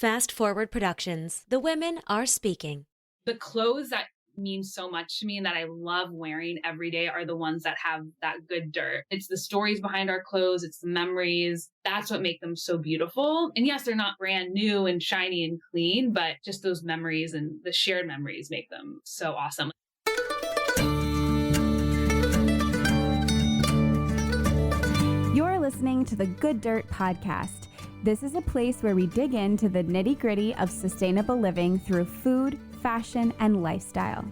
Fast Forward Productions. The women are speaking. The clothes that mean so much to me and that I love wearing every day are the ones that have that good dirt. It's the stories behind our clothes. It's the memories. That's what make them so beautiful. And yes, they're not brand new and shiny and clean, but just those memories and the shared memories make them so awesome. You're listening to the Good Dirt Podcast. This is a place where we dig into the nitty-gritty of sustainable living through food, fashion, and lifestyle.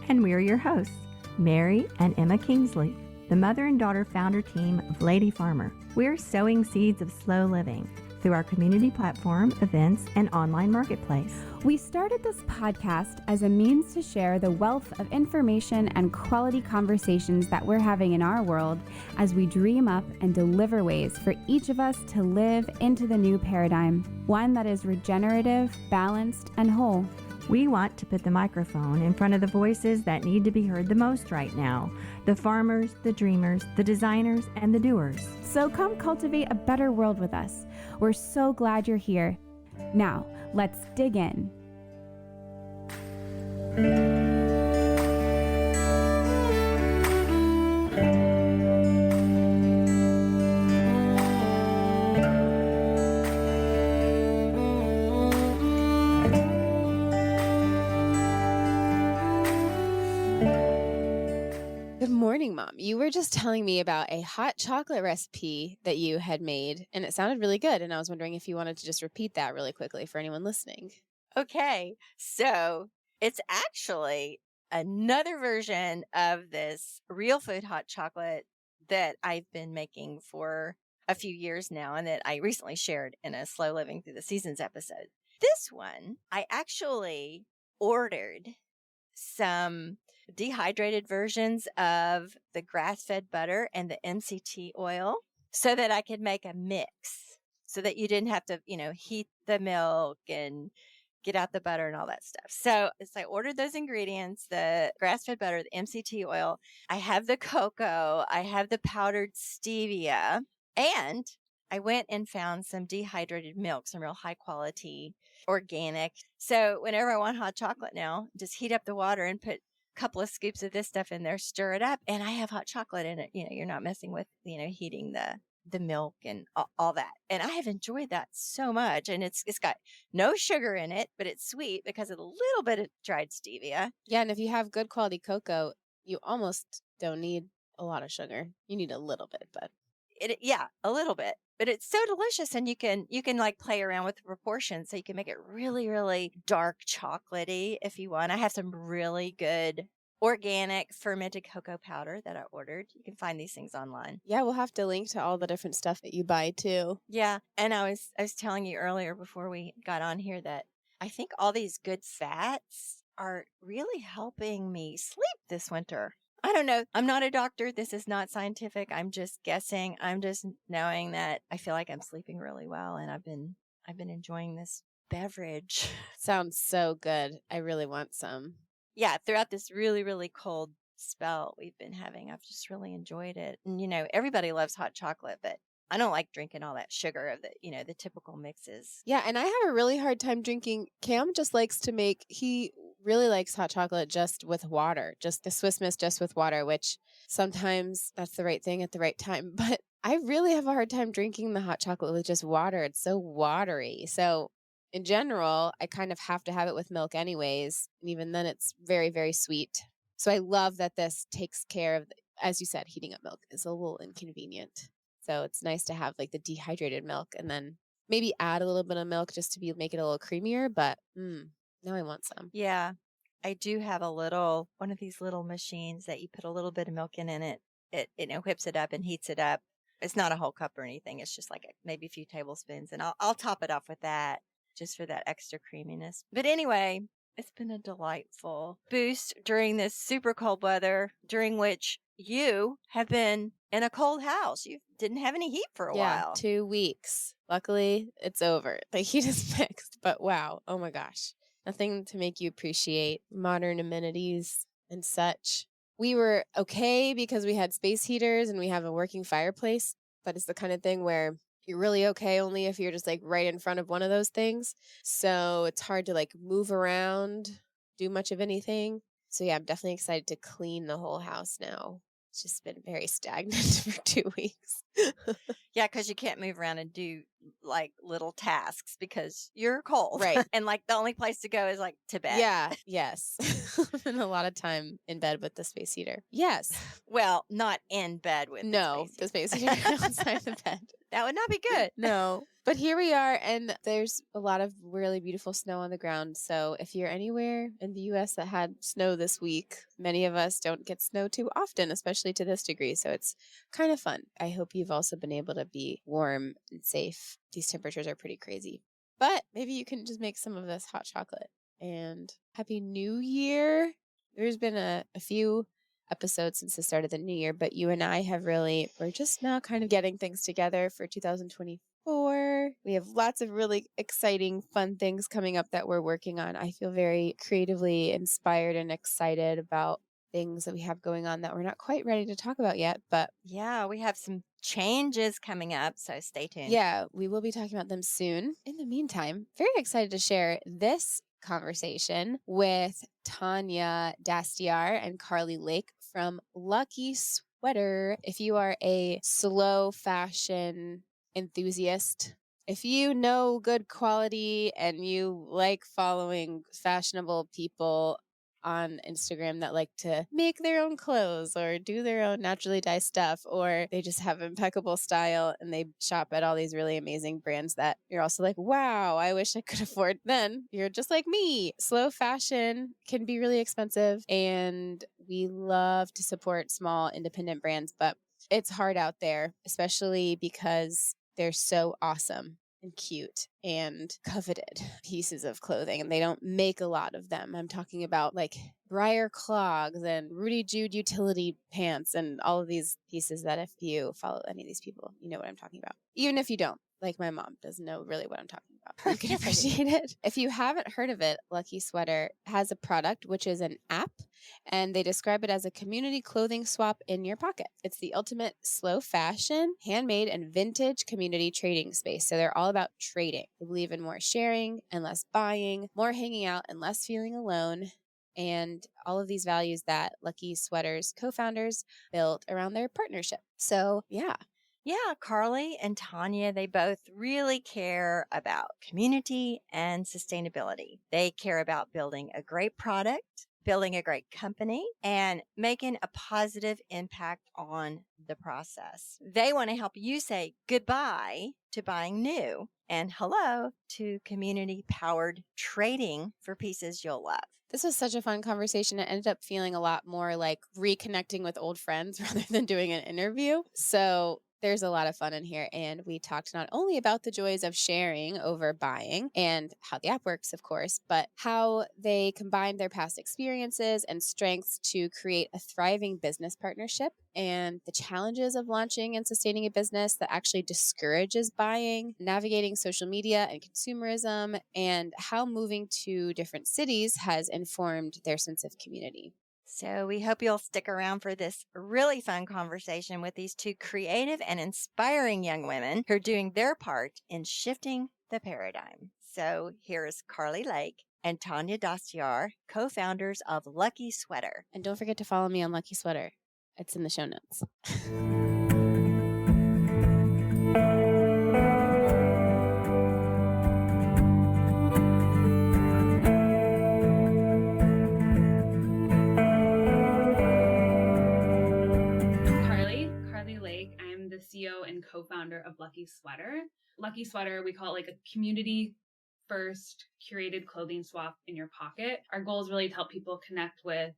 And we're your hosts, Mary and Emma Kingsley, the mother and daughter founder team of Lady Farmer. We're sowing seeds of slow living through our community platform, events, and online marketplace. We started this podcast as a means to share the wealth of information and quality conversations that we're having in our world as we dream up and deliver ways for each of us to live into the new paradigm, one that is regenerative, balanced, and whole. We want to put the microphone in front of the voices that need to be heard the most right now, the farmers, the dreamers, the designers, and the doers. So come cultivate a better world with us. We're so glad you're here. Now, let's dig in. Good morning, Mom. You were just telling me about a hot chocolate recipe that you had made, and it sounded really good. And I was wondering if you wanted to just repeat that really quickly for anyone listening. Okay, so it's actually another version of this real food hot chocolate that I've been making for a few years now and that I recently shared in a Slow Living Through the Seasons episode. This one, I actually ordered some dehydrated versions of the grass-fed butter and the MCT oil so that I could make a mix so that you didn't have to, heat the milk and get out the butter and all that stuff. So I ordered those ingredients, the grass-fed butter, the MCT oil. I have the cocoa. I have the powdered stevia. And I went and found some dehydrated milk, some real high quality organic. So whenever I want hot chocolate now, just heat up the water and put a couple of scoops of this stuff in there, stir it up, and I have hot chocolate in it. You're not messing with, heating the milk and all that. And I have enjoyed that so much. And it's got no sugar in it, but it's sweet because of a little bit of dried stevia. Yeah, and if you have good quality cocoa, you almost don't need a lot of sugar. You need a little bit, but a little bit. But it's so delicious, and you can like play around with the proportions, so you can make it really, really dark chocolatey if you want. I have some really good organic fermented cocoa powder that I ordered. You can find these things online. Yeah, we'll have to link to all the different stuff that you buy too. Yeah, and I was telling you earlier before we got on here that I think all these good fats are really helping me sleep this winter. I don't know. I'm not a doctor. This is not scientific. I'm just guessing. I'm just knowing that I feel like I'm sleeping really well, and I've been enjoying this beverage. Sounds so good. I really want some. Yeah, throughout this really, really cold spell we've been having, I've just really enjoyed it. And everybody loves hot chocolate, but I don't like drinking all that sugar of the typical mixes. Yeah, and I have a really hard time drinking. Cam just likes to make, he really likes hot chocolate just with water, just the Swiss Miss just with water, which sometimes that's the right thing at the right time. But I really have a hard time drinking the hot chocolate with just water. It's so watery. So in general, I kind of have to have it with milk anyways. And even then it's very, very sweet. So I love that this takes care of, as you said, heating up milk is a little inconvenient. So it's nice to have like the dehydrated milk and then maybe add a little bit of milk just to make it a little creamier. But now I want some. Yeah, I do have one of these little machines that you put a little bit of milk in it. It whips it up and heats it up. It's not a whole cup or anything. It's just like maybe a few tablespoons, and I'll top it off with that just for that extra creaminess. But anyway, it's been a delightful boost during this super cold weather, during which you have been in a cold house. You didn't have any heat for a while. 2 weeks. Luckily, it's over. The heat is fixed. But wow, oh my gosh. Nothing to make you appreciate modern amenities and such. We were okay because we had space heaters and we have a working fireplace, but it's the kind of thing where you're really okay only if you're just like right in front of one of those things. So it's hard to like move around, do much of anything. So yeah, I'm definitely excited to clean the whole house now. It's just been very stagnant for 2 weeks. Yeah, because you can't move around and do like little tasks because you're cold. Right. And like the only place to go is like to bed. Yeah, yes. Spent a lot of time in bed with the space heater. Yes. Well, not in bed with No, the the space space heater. heater outside the bed. That would not be good. No. But here we are, and there's a lot of really beautiful snow on the ground. So if you're anywhere in the US that had snow this week, many of us don't get snow too often, especially to this degree. So it's kind of fun. I hope you've also been able to be warm and safe. These temperatures are pretty crazy. But maybe you can just make some of this hot chocolate. And Happy New Year. There's been a few episodes since the start of the new year, but you and I we're just now kind of getting things together for 2024. We have lots of really exciting, fun things coming up that we're working on. I feel very creatively inspired and excited about things that we have going on that we're not quite ready to talk about yet, but Yeah, we have some changes coming up, so stay tuned. yeah, we will be talking about them soon. In the meantime, very excited to share this conversation with Tanya Dastyar and Carley Lake from Lucky Sweater. If you are a slow fashion enthusiast, if you know good quality and you like following fashionable people on Instagram that like to make their own clothes or do their own naturally dyed stuff, or they just have impeccable style and they shop at all these really amazing brands that you're also like, wow, I wish I could afford. Then you're just like me. Slow fashion can be really expensive, and we love to support small independent brands, but it's hard out there, especially because they're so awesome and cute and coveted pieces of clothing, and they don't make a lot of them. I'm talking about like Briar clogs and Rudy Jude utility pants and all of these pieces that if you follow any of these people, you know what I'm talking about. Even if you don't, like my mom doesn't know really what I'm talking about. You can appreciate it. If you haven't heard of it, Lucky Sweater has a product, which is an app, and they describe it as a community clothing swap in your pocket. It's the ultimate slow fashion, handmade, and vintage community trading space. So they're all about trading. They believe in more sharing and less buying, more hanging out and less feeling alone, and all of these values that Lucky Sweater's co-founders built around their partnership. So yeah. Yeah, Carly and Tanya, they both really care about community and sustainability. They care about building a great product, building a great company, and making a positive impact on the process. They want to help you say goodbye to buying new and hello to community-powered trading for pieces you'll love. This was such a fun conversation. It ended up feeling a lot more like reconnecting with old friends rather than doing an interview. So there's a lot of fun in here. And we talked not only about the joys of sharing over buying and how the app works, of course, but how they combined their past experiences and strengths to create a thriving business partnership, and the challenges of launching and sustaining a business that actually discourages buying, navigating social media and consumerism, and how moving to different cities has informed their sense of community. So we hope you'll stick around for this really fun conversation with these two creative and inspiring young women who are doing their part in shifting the paradigm. So here's Carley Lake and Tanya Dastyar, co-founders of Lucky Sweater. And don't forget to follow me on Lucky Sweater. It's in the show notes. Carley Lake. I'm the CEO and co-founder of Lucky Sweater. Lucky Sweater, we call it like a community first curated clothing swap in your pocket. Our goal is really to help people connect with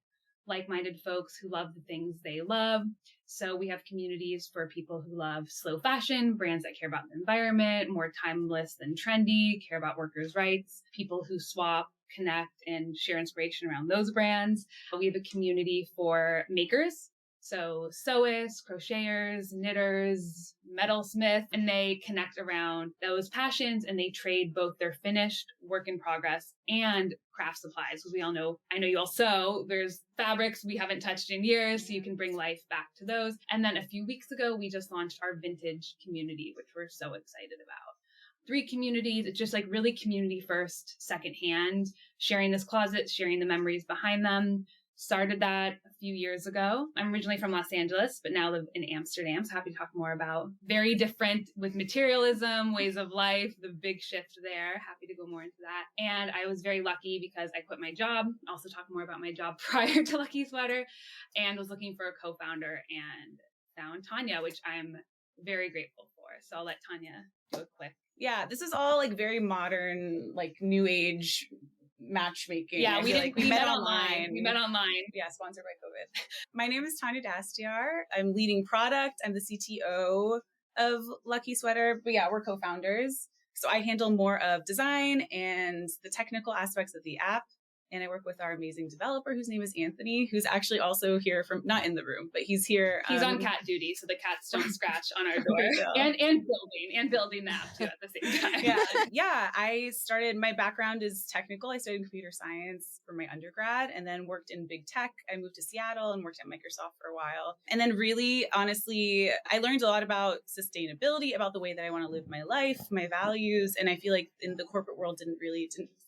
like-minded folks who love the things they love. So we have communities for people who love slow fashion, brands that care about the environment, more timeless than trendy, care about workers' rights, people who swap, connect, and share inspiration around those brands. We have a community for makers. So sewists, crocheters, knitters, metalsmith, and they connect around those passions and they trade both their finished work in progress and craft supplies. Because we all know, I know you all sew, there's fabrics we haven't touched in years, so you can bring life back to those. And then a few weeks ago, we just launched our vintage community, which we're so excited about. 3 communities. It's just like really community first, secondhand, sharing this closet, sharing the memories behind them. Started that a few years ago. I'm originally from Los Angeles, but now live in Amsterdam. So happy to talk more about very different with materialism, ways of life, the big shift there. Happy to go more into that. And I was very lucky because I quit my job. Also talk more about my job prior to Lucky Sweater, and was looking for a co-founder and found Tanya, which I'm very grateful for. So I'll let Tanya do a quick. Yeah, this is all like very modern, like new age matchmaking. Yeah, we met online. We met online. Yeah, sponsored by COVID. My name is Tanya Dastyar. I'm leading product. I'm the CTO of Lucky Sweater. But yeah, we're co-founders. So I handle more of design and the technical aspects of the app. And I work with our amazing developer whose name is Anthony, who's actually also here from, not in the room, but he's here. He's on cat duty, so the cats don't scratch on our door. and building the app too at the same time. Yeah. My background is technical. I studied computer science for my undergrad and then worked in big tech. I moved to Seattle and worked at Microsoft for a while. And then really, honestly, I learned a lot about sustainability, about the way that I want to live my life, my values. And I feel like in the corporate world didn't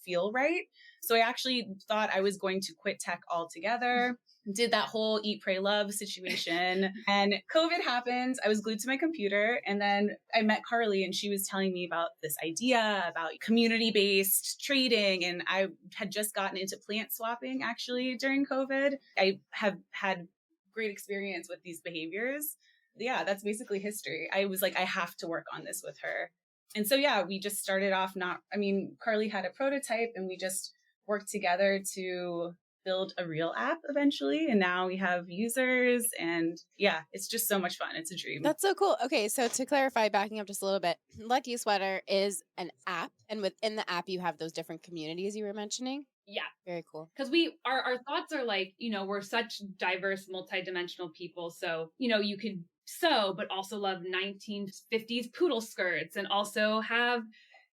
feel right. So I actually thought I was going to quit tech altogether, did that whole eat, pray, love situation. And COVID happened. I was glued to my computer. And then I met Carley and she was telling me about this idea about community-based trading. And I had just gotten into plant swapping actually during COVID. I have had great experience with these behaviors. Yeah, that's basically history. I was like, I have to work on this with her. And so, yeah, we just started off Carley had a prototype and we just worked together to build a real app eventually. And now we have users and yeah, it's just so much fun. It's a dream. That's so cool. Okay. So to clarify, backing up just a little bit, Lucky Sweater is an app. And within the app, you have those different communities you were mentioning. Yeah. Very cool. Because our thoughts are like, we're such diverse, multidimensional people. So, you could sew, but also love 1950s poodle skirts and also have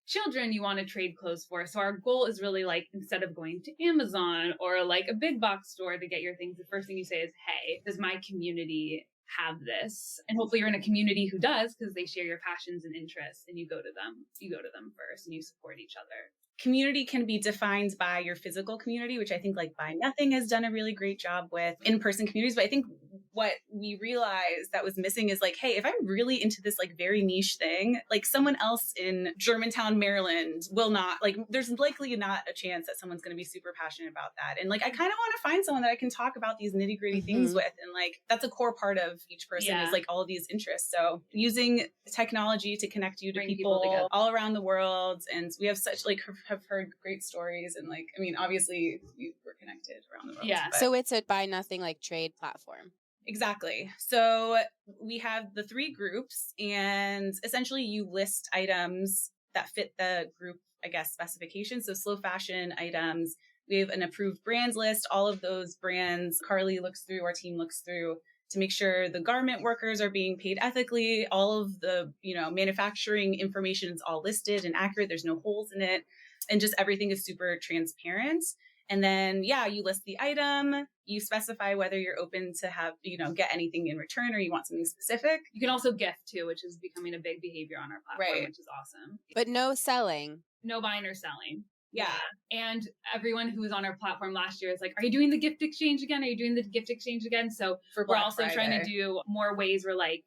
children you want to trade clothes for. So our goal is really like, instead of going to Amazon or like a big box store to get your things, the first thing you say is, hey, does my community have this? And hopefully you're in a community who does, because they share your passions and interests and you go to them first and you support each other. Community can be defined by your physical community, which I think like Buy Nothing has done a really great job with in-person communities. But I think what we realized that was missing is like, hey, if I'm really into this like very niche thing, like someone else in Germantown, Maryland will not, like there's likely not a chance that someone's going to be super passionate about that. And like, I kind of want to find someone that I can talk about these nitty gritty things with. And like, that's a core part of each person is like all of these interests. So using technology to connect you to people all around the world. And we have such like, have heard great stories. And like, I mean, obviously we're connected around the world. Yeah. But. So it's a Buy Nothing like trade platform. Exactly. So we have the 3 groups and essentially you list items that fit the group, I guess, specifications. So slow fashion items. We have an approved brands list. All of those brands Carley looks through, our team looks through to make sure the garment workers are being paid ethically. All of the, manufacturing information is all listed and accurate. There's no holes in it. And just everything is super transparent. And then, you list the item, you specify whether you're open to have, get anything in return or you want something specific. You can also gift too, which is becoming a big behavior on our platform, which is awesome. But no selling. No buying or selling. Yeah. And everyone who was on our platform last year is like, are you doing the gift exchange again? So we're also trying to do more ways where like,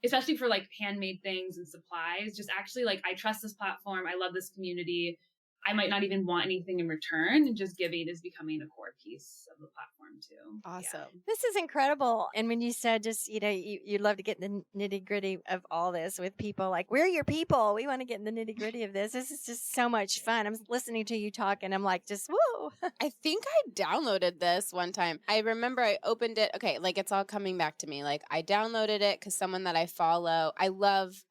especially for like handmade things and supplies, just actually like, I trust this platform. I love this community. I might not even want anything in return, and just giving is becoming a core piece of the platform too. Awesome. Yeah. This is incredible. And when you said just, you'd love to get in the nitty gritty of all this with people, like, we're your people. We want to get in the nitty gritty of this. This is just so much fun. I'm listening to you talk and I'm like, just woo. I think I downloaded this one time. I remember I opened it. Okay. Like it's all coming back to me. Like I downloaded it because someone that I follow, I love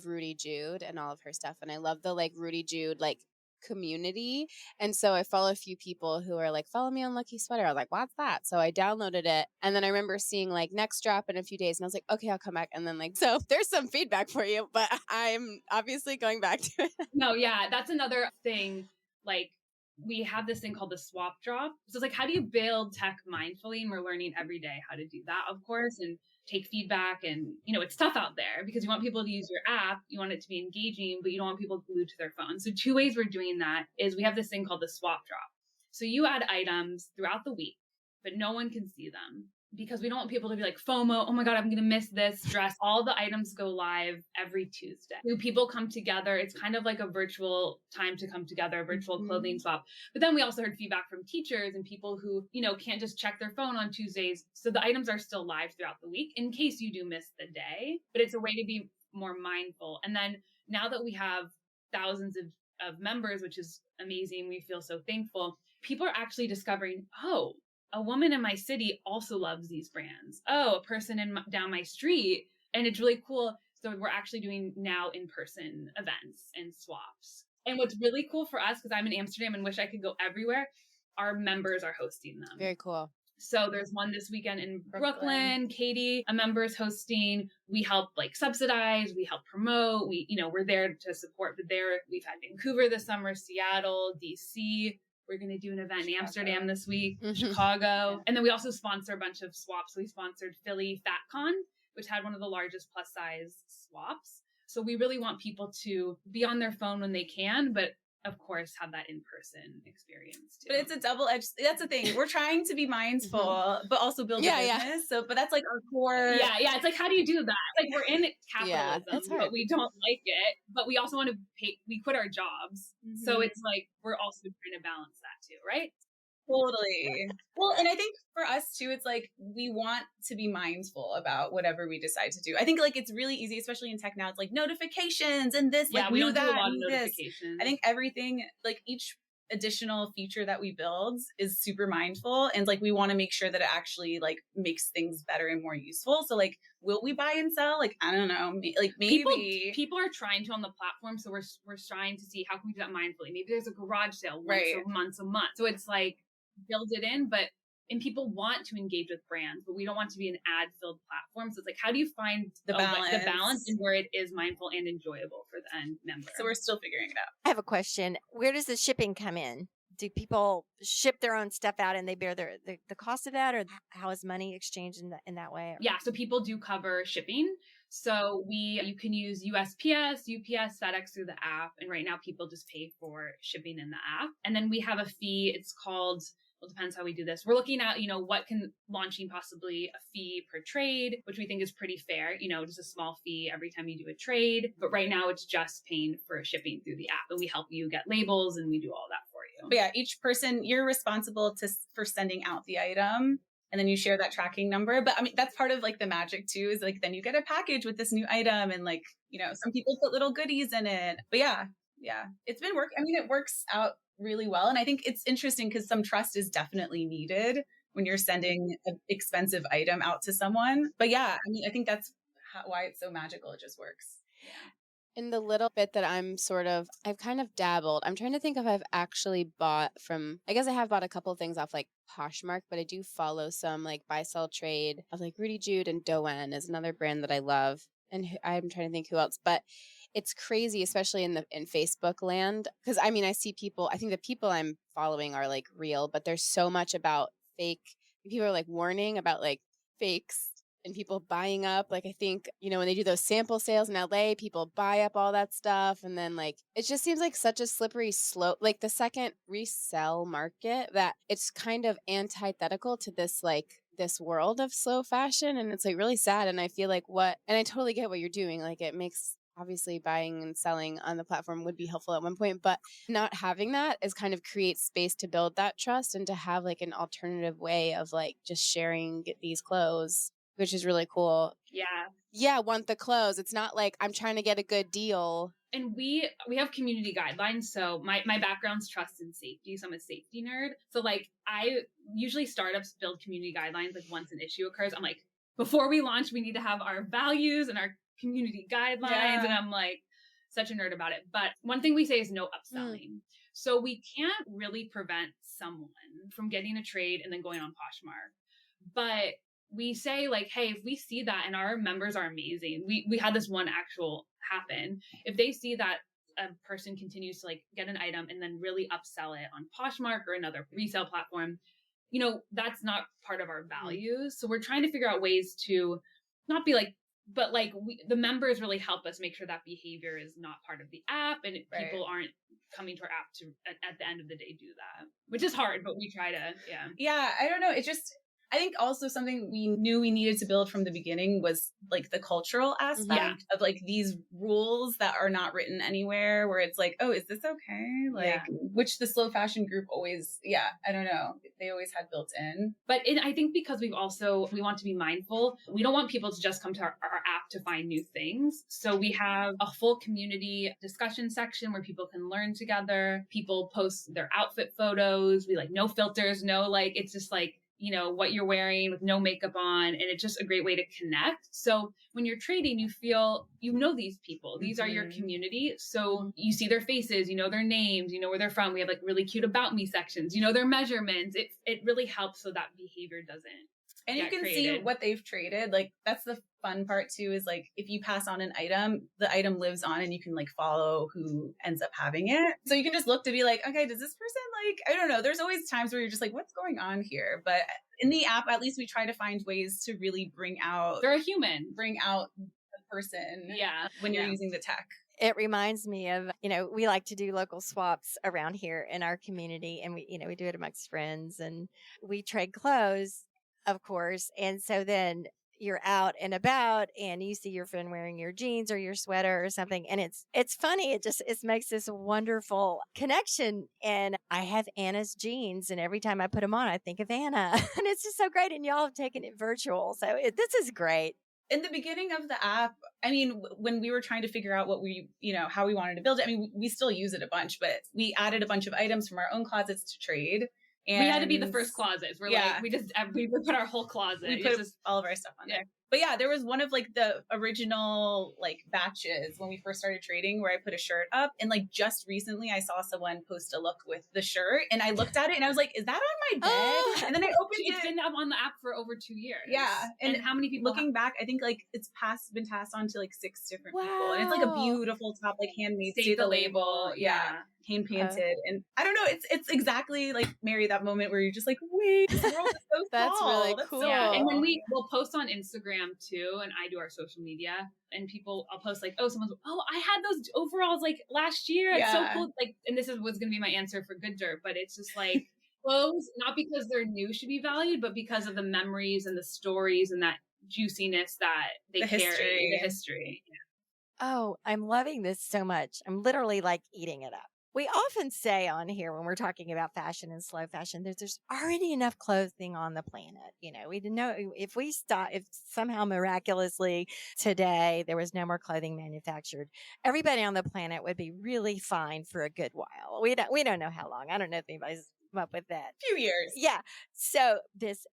Rudy Jude and all of her stuff. And I love the like Rudy Jude, like community. And so I follow a few people who are like, follow me on Lucky Sweater. I was like, what's that? So I downloaded it. And then I remember seeing like next drop in a few days. And I was like, okay, I'll come back. And then like, so there's some feedback for you, but I'm obviously going back to it. No, yeah, that's another thing. Like, we have this thing called the swap drop. So it's like, how do you build tech mindfully? And we're learning every day how to do that, of course, and take feedback. And, you know, it's tough out there because you want people to use your app. You want it to be engaging, but you don't want people glued to their phone. So 2 ways we're doing that is we have this thing called the swap drop. So you add items throughout the week, but no one can see them because we don't want people to be like FOMO. Oh my God, I'm going to miss this dress. All the items go live every Tuesday. New people come together. It's kind of like a virtual time to come together, a virtual clothing swap. But then we also heard feedback from teachers and people who, you know, can't just check their phone on Tuesdays. So the items are still live throughout the week in case you do miss the day, but it's a way to be more mindful. And then now that we have thousands of members, which is amazing, we feel so thankful. People are actually discovering, oh, a woman in my city also loves these brands. Oh, a person down my street. And it's really cool. So we're actually doing now in-person events and swaps. And what's really cool for us, because I'm in Amsterdam and wish I could go everywhere, our members are hosting them. Very cool. So there's one this weekend in Brooklyn. Katie, a member, is hosting. We help like subsidize, we help promote. We're there to support. But we've had Vancouver this summer, Seattle, DC. We're going to do an event in Amsterdam this week, Chicago. And then we also sponsor a bunch of swaps. We sponsored Philly FatCon, which had one of the largest plus size swaps. So we really want people to be on their phone when they can, but of course have that in-person experience too. But it's a double-edged, that's the thing. We're trying to be mindful, but also build a business. Yeah. So, but that's like our core. Yeah. It's like, how do you do that? Like, we're in capitalism, but we don't like it, but we also want to pay, we quit our jobs. So it's like, we're also trying to balance that too, right? Totally. Well, and I think for us too, it's like we want to be mindful about whatever we decide to do. I think like it's really easy, especially in tech now. It's like notifications and this, like we do don't that, do a lot of and notifications. I think everything, like each additional feature that we build is super mindful, and like we want to make sure that it actually like makes things better and more useful. So like, will we buy and sell? Like, I don't know, like maybe people are trying to on the platform. So we're trying to see how can we do that mindfully. Maybe there's a garage sale once a month. So it's like, build it in, and people want to engage with brands, but we don't want to be an ad-filled platform. So it's like, how do you find the balance and where it is mindful and enjoyable for the end member? So we're still figuring it out. I have a question. Where does the shipping come in? Do people ship their own stuff out and they bear the cost of that, or how is money exchanged in that way? Yeah, so people do cover shipping. So you can use USPS, UPS, FedEx through the app. And right now people just pay for shipping in the app. And then we have a fee. It's called, well, it depends how we do this. We're looking at, what can launching possibly a fee per trade, which we think is pretty fair, just a small fee every time you do a trade. But right now it's just paying for shipping through the app, and we help you get labels and we do all that for you. But yeah, each person, you're responsible for sending out the item, and then you share that tracking number. But I mean, that's part of like the magic too, is like, then you get a package with this new item, and like, some people put little goodies in it. But yeah, it's been working. I mean, it works out really well. And I think it's interesting because some trust is definitely needed when you're sending an expensive item out to someone. But yeah, I mean, I think that's why it's so magical. It just works. Yeah. In the little bit that I've kind of dabbled. I'm trying to think if I've actually bought I guess I have bought a couple of things off like Poshmark, but I do follow some like buy, sell, trade of like Rudy Jude, and Doen is another brand that I love. And I'm trying to think who else, but it's crazy, especially in Facebook land. Because I mean, I see people, I think the people I'm following are like real, but there's so much about fake. People are like warning about like fakes and people buying up. Like, I think, when they do those sample sales in LA, people buy up all that stuff. And then like, it just seems like such a slippery slope, like the second resell market, that it's kind of antithetical to this world of slow fashion. And it's like really sad. And I feel like and I totally get what you're doing. Like, it makes, obviously buying and selling on the platform would be helpful at one point, but not having that is kind of creates space to build that trust and to have like an alternative way of like just sharing these clothes, which is really cool. Yeah, want the clothes. It's not like I'm trying to get a good deal. And we have community guidelines. So my background's trust and safety. So I'm a safety nerd. So like, I usually startups build community guidelines like once an issue occurs. I'm like, before we launch, we need to have our values and our community guidelines. And I'm like such a nerd about it. But one thing we say is no upselling. So we can't really prevent someone from getting a trade and then going on Poshmark. But we say like, hey, if we see that, and our members are amazing. We had this one actual happen. If they see that a person continues to like get an item and then really upsell it on Poshmark or another resale platform, you know, that's not part of our values. So we're trying to figure out ways to not be like, but like the members really help us make sure that behavior is not part of the app, and people aren't coming to our app to at the end of the day do that, which is hard, but we try to. Yeah, I don't know. It just, I think also something we knew we needed to build from the beginning was like the cultural aspect of like these rules that are not written anywhere, where it's like, oh, is this okay? Like, which the slow fashion group always, I don't know, they always had built in. But I think because we want to be mindful, we don't want people to just come to our app to find new things. So we have a full community discussion section where people can learn together. People post their outfit photos. We like no filters, no like, it's just like, you know, what you're wearing with no makeup on. And it's just a great way to connect. So when you're trading, you feel, you know, these people, these are your community. So you see their faces, you know, their names, you know, where they're from. We have like really cute about me sections, you know, their measurements. It really helps so that behavior doesn't. And you can see what they've traded. Like that's the fun part too, is like, if you pass on an item, the item lives on and you can like follow who ends up having it. So you can just look to be like, okay, does this person like, I don't know. There's always times where you're just like, what's going on here? But in the app, at least we try to find ways to really bring out, they're a human, bring out the person. When you're using the tech. It reminds me of, you know, we like to do local swaps around here in our community, and we do it amongst friends, and we trade clothes, of course. And so then you're out and about and you see your friend wearing your jeans or your sweater or something. And it's funny. It makes this wonderful connection. And I have Anna's jeans, and every time I put them on, I think of Anna. And it's just so great. And y'all have taken it virtual. So this is great. In the beginning of the app, I mean, when we were trying to figure out what we, you know, how we wanted to build it, I mean, we still use it a bunch, but we added a bunch of items from our own closets to trade. And we had to be the first closets. We're like, we put our whole closet. We put all of our stuff on there. But yeah, there was one of like the original like batches when we first started trading where I put a shirt up, and like just recently I saw someone post a look with the shirt, and I looked at it and I was like, is that on my bed? And then I opened it. It's been up on the app for over 2 years. Yeah. And how many people? Looking back, I think like it's been passed on to like 6 different people. And it's like a beautiful top, like handmade. See the label. Yeah. Hand painted. And I don't know, it's exactly like Mary, that moment where you're just like, wait, this world is so That's small. really cool. Yeah. And when we'll post on Instagram too, and I do our social media, and I'll post like, I had those overalls like last year. It's so cool. Like, and this was going to be my answer for Good Dirt, but it's just like clothes, not because they're new should be valued, but because of the memories and the stories and that juiciness that they carry, the history. Yeah. Oh, I'm loving this so much. I'm literally like eating it up. We often say on here when we're talking about fashion and slow fashion, there's already enough clothing on the planet. You know, we didn't know if somehow miraculously today there was no more clothing manufactured, everybody on the planet would be really fine for a good while. We don't know how long. I don't know if anybody's come up with that. Few years. Yeah. So this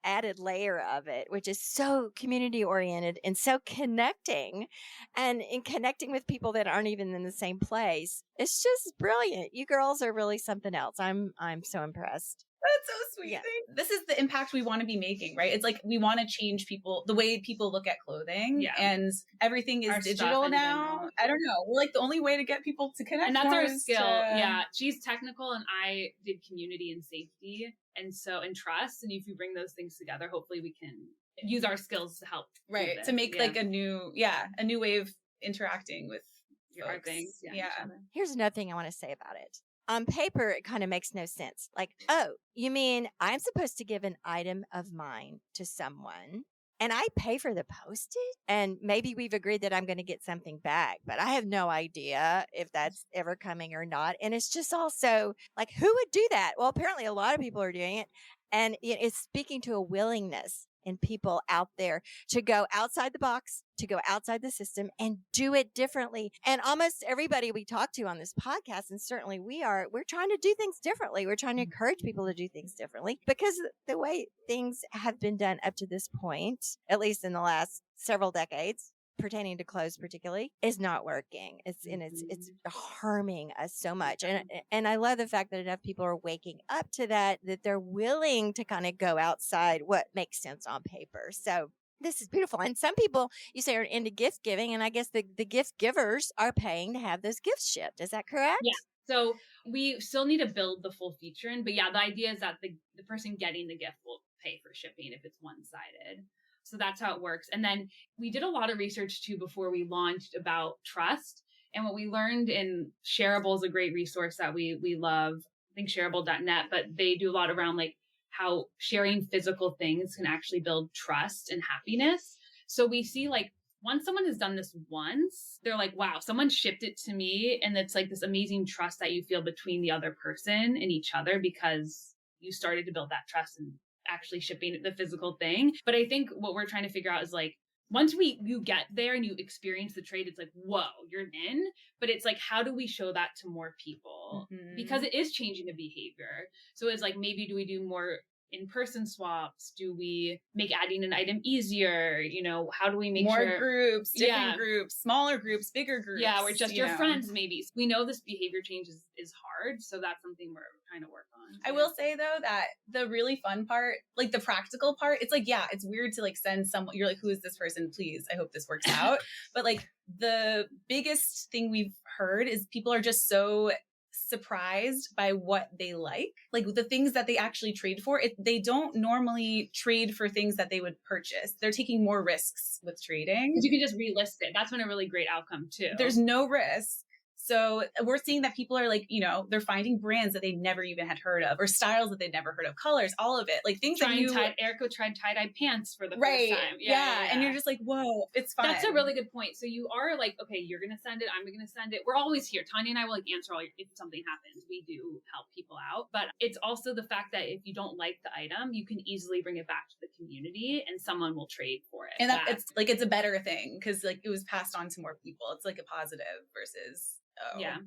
added layer of it, which is so community oriented and so connecting, and in connecting with people that aren't even in the same place. It's just brilliant. You girls are really something else. I'm so impressed. That's so sweet. Yeah. This is the impact we want to be making, right? It's like we want to change the way people look at clothing, and everything is digital now. I don't know. We're like the only way to get people to connect. And that's our skill. Yeah. She's technical and I did community and safety and trust. And if you bring those things together, hopefully we can use our skills to help. Right. To make like a new way of interacting with your things. Yeah. Here's another thing I want to say about it. On paper, it kind of makes no sense. Like, oh, you mean I'm supposed to give an item of mine to someone and I pay for the postage? And maybe we've agreed that I'm going to get something back, but I have no idea if that's ever coming or not. And it's just also like, who would do that? Well, apparently a lot of people are doing it. And it's speaking to a willingness in people out there to go outside the box, to go outside the system and do it differently. And almost everybody we talk to on this podcast, and certainly we're trying to do things differently. We're trying to encourage people to do things differently because the way things have been done up to this point, at least in the last several decades, pertaining to clothes particularly, is not working. It's harming us so much. And I love the fact that enough people are waking up to that they're willing to kind of go outside what makes sense on paper. So this is beautiful. And some people, you say, are into gift giving, and I guess the gift givers are paying to have those gifts shipped. Is that correct? Yeah. So we still need to build the full feature in, but yeah, the idea is that the person getting the gift will pay for shipping if it's one-sided. So that's how it works. And then we did a lot of research too before we launched about trust. And what we learned in Shareable is a great resource that we love. I think shareable.net, but they do a lot around like how sharing physical things can actually build trust and happiness. So we see like once someone has done this once, they're like, wow, someone shipped it to me. And it's like this amazing trust that you feel between the other person and each other because you started to build that trust and actually shipping the physical thing. But I think what we're trying to figure out is like, once you get there and you experience the trade, it's like, whoa, you're in. But it's like, how do we show that to more people? Mm-hmm. Because it is changing the behavior. So it's like, maybe do we do more in-person swaps? Do we make adding an item easier? You know, how do we make more sure groups, different groups, smaller groups, bigger groups? Yeah, we're just your friends, maybe. We know this behavior change is hard. So that's something we're trying to work on. I will say though that the really fun part, like the practical part, it's like, yeah, it's weird to like send someone, you're like, who is this person? Please, I hope this works out. But like the biggest thing we've heard is people are just so surprised by what they like the things that they actually trade for. They don't normally trade for things that they would purchase. They're taking more risks with trading. You can just relist it. That's been a really great outcome too. There's no risk. So we're seeing that people are like, you know, they're finding brands that they never even had heard of or styles that they'd never heard of, colors, all of it. Like things that Erica tried tie-dye pants for the first time. Yeah. And you're just like, whoa, it's fine. That's a really good point. So you are like, okay, you're going to send it. I'm going to send it. We're always here. Tanya and I will like answer if something happens. We do help people out. But it's also the fact that if you don't like the item, you can easily bring it back to the community and someone will trade for it. And it's a better thing because like it was passed on to more people. It's like a positive versus... Oh, yeah.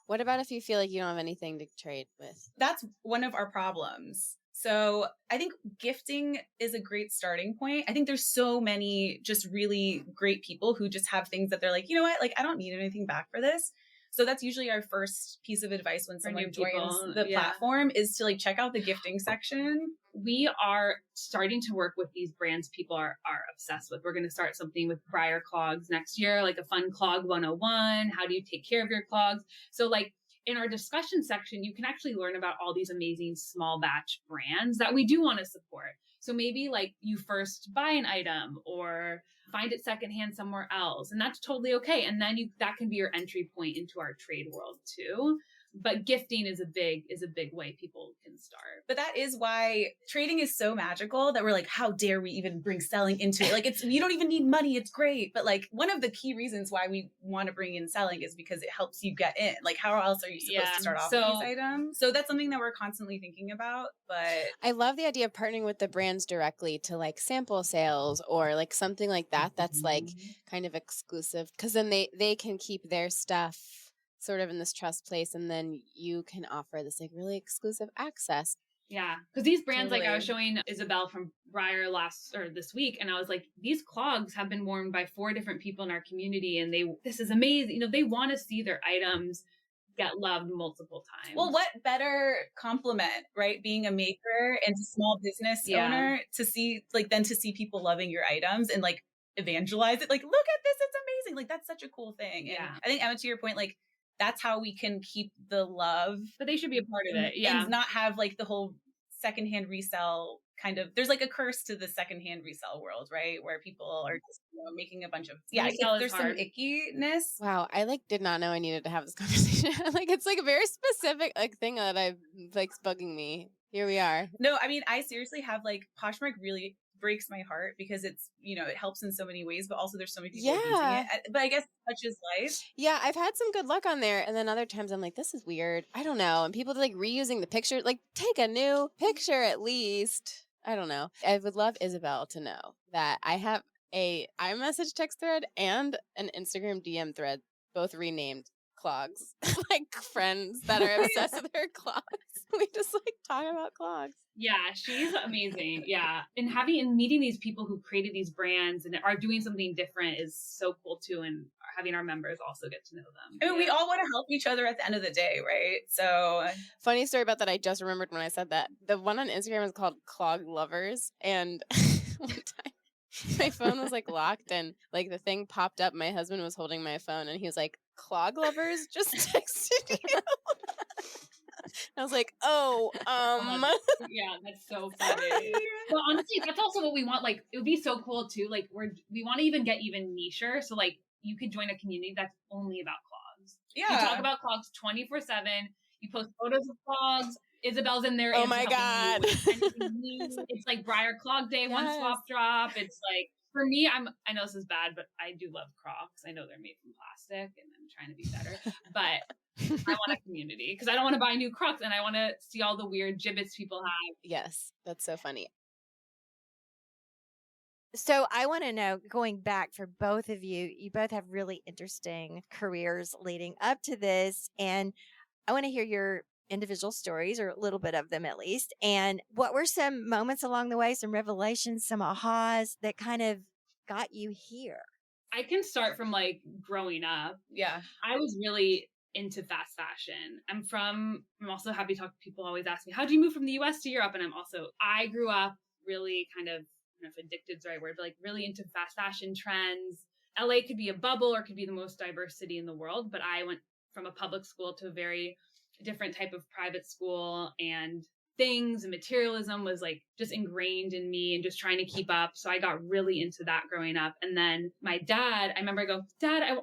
What about if you feel like you don't have anything to trade with? That's one of our problems. So I think gifting is a great starting point. I think there's so many just really great people who just have things that they're like, you know what, like I don't need anything back for this. So that's usually our first piece of advice when someone joins the platform is to like check out the gifting section. We are starting to work with these brands people are obsessed with. We're going to start something with Briar clogs next year, like a fun clog 101. How do you take care of your clogs? So like in our discussion section, you can actually learn about all these amazing small batch brands that we do want to support. So maybe like you first buy an item or find it secondhand somewhere else. And that's totally okay. And then that can be your entry point into our trade world too. But gifting is a big way people can start. But that is why trading is so magical that we're like, how dare we even bring selling into it? Like you don't even need money. It's great. But like one of the key reasons why we want to bring in selling is because it helps you get in. Like how else are you supposed to start off with these items? So that's something that we're constantly thinking about. But I love the idea of partnering with the brands directly to like sample sales or like something like that. That's like kind of exclusive because then they can keep their stuff sort of in this trust place, and then you can offer this like really exclusive access. Yeah, because these brands, like I was showing Isabel from Briar this week, and I was like, these clogs have been worn by 4 different people in our community, and this is amazing. You know, they want to see their items get loved multiple times. Well, what better compliment, right? Being a maker and a small business owner to see people loving your items and like evangelize it. Like, look at this, it's amazing. Like that's such a cool thing. And I think Emma, to your point, like that's how we can keep the love. But they should be a part of it. And not have like the whole secondhand resell kind of, there's like a curse to the secondhand resell world, right? Where people are just making a bunch of, there's some ickiness. Wow. I like did not know I needed to have this conversation. Like, it's like a very specific like thing that I've like bugging me. Here we are. No, I mean, I seriously have like Poshmark really breaks my heart because it's, you know, it helps in so many ways, but also there's so many people using it. But I guess such is life. Yeah, I've had some good luck on there. And then other times I'm like, this is weird. I don't know. And people like reusing the picture, like take a new picture at least. I don't know. I would love Isabel to know that I have a iMessage text thread and an Instagram DM thread, both renamed clogs. Like friends that are obsessed with her clogs. We just like talk about clogs. Yeah, she's amazing. Yeah. And meeting these people who created these brands and are doing something different is so cool too. And having our members also get to know them. I mean, we all want to help each other at the end of the day, right? So funny story about that. I just remembered when I said that. The one on Instagram is called Clog Lovers. And one time my phone was like locked and like the thing popped up. My husband was holding my phone and he was like, Clog Lovers just texted you. I was like, yeah, that's so funny. Well, honestly, that's also what we want. Like, it would be so cool too. Like, we want to even get even nicher. So, like, you could join a community that's only about clogs. Yeah, you talk about clogs 24/7. You post photos of clogs. Isabel's in there. Oh my God! It's like Briar Clog Day, one swap drop. It's like, for me, I know this is bad, but I do love Crocs. I know they're made from plastic, and I'm trying to be better. But I want a community because I don't want to buy new Crocs, and I want to see all the weird gibbets people have. Yes, that's so funny. So I want to know, going back for both of you, you both have really interesting careers leading up to this, and I want to hear your individual stories, or a little bit of them at least. And what were some moments along the way, some revelations, some ahas that kind of got you here? I can start from like growing up. Yeah. I was really into fast fashion. I'm also happy to talk to people always ask me, how do you move from the US to Europe? And I grew up really kind of, I don't know if addicted is the right word, but like really into fast fashion trends. LA could be a bubble or could be the most diverse city in the world, but I went from a public school to a very different type of private school, and things and materialism was like just ingrained in me and just trying to keep up. So I got really into that growing up. And then my dad, I remember I go, Dad, I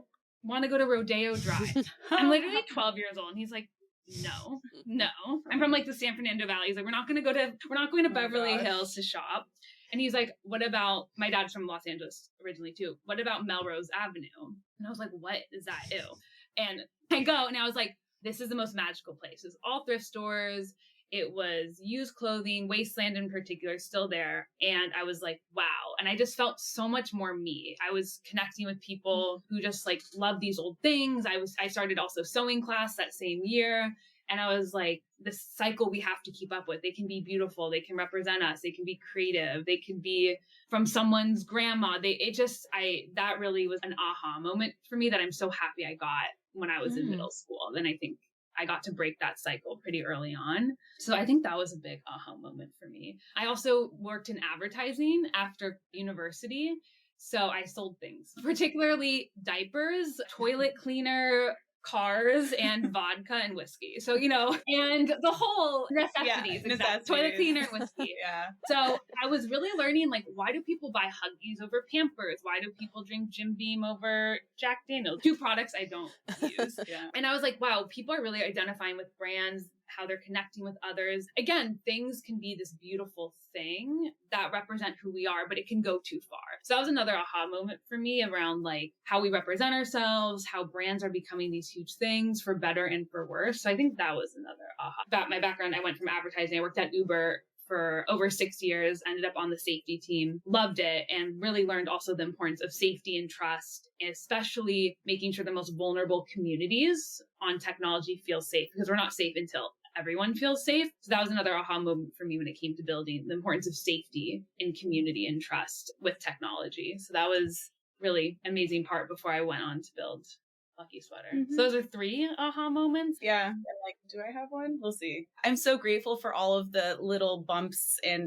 want to go to Rodeo Drive. I'm literally 12 years old. And he's like, no. I'm from like the San Fernando Valley. He's like, we're not going to Beverly Hills to shop. And he's like, what about, my dad's from Los Angeles originally too. What about Melrose Avenue? And I was like, what is that? Ew. And I go, and I was like, this is the most magical place. It's all thrift stores. It was used clothing, Wasteland in particular, still there. And I was like, wow. And I just felt so much more me. I was connecting with people who just like love these old things. I started also sewing class that same year. And I was like, this cycle we have to keep up with. They can be beautiful. They can represent us. They can be creative. They can be from someone's grandma. That really was an aha moment for me that I'm so happy I got when I was in middle school. Then I think I got to break that cycle pretty early on. So I think that was a big aha moment for me. I also worked in advertising after university. So I sold things, particularly diapers, toilet cleaner, cars, and vodka and whiskey. So, and the whole necessities, toilet cleaner and whiskey. Yeah. So I was really learning, like, why do people buy Huggies over Pampers? Why do people drink Jim Beam over Jack Daniels? 2 products I don't use. Yeah. And I was like, wow, people are really identifying with brands, how they're connecting with others. Again, things can be this beautiful thing that represent who we are, but it can go too far. So that was another aha moment for me around like how we represent ourselves, how brands are becoming these huge things for better and for worse. So I think that was another aha. About my background, I went from advertising. I worked at Uber for over 6 years, ended up on the safety team, loved it, and really learned also the importance of safety and trust, and especially making sure the most vulnerable communities on technology feel safe, because we're not safe until everyone feels safe. So that was another aha moment for me when it came to building the importance of safety in community and trust with technology. So that was really amazing part before I went on to build Lucky Sweater. So those are 3 aha moments. Yeah. And like, do I have one? We'll see. I'm so grateful for all of the little bumps and,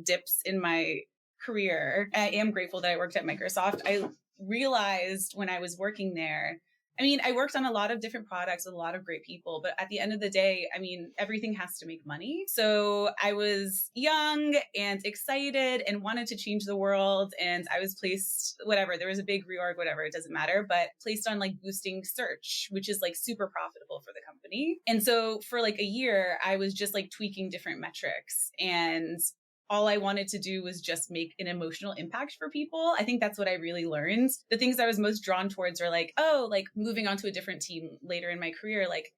dips in my career. I am grateful that I worked at Microsoft. I realized when I was working there, I worked on a lot of different products with a lot of great people, but at the end of the day, everything has to make money. So I was young and excited and wanted to change the world. And I was placed, there was a big reorg, it doesn't matter, but placed on like boosting search, which is like super profitable for the company. And so for like a year, I was just like tweaking different metrics, and all I wanted to do was just make an emotional impact for people. I think that's what I really learned. The things I was most drawn towards were like, moving on to a different team later in my career. Like,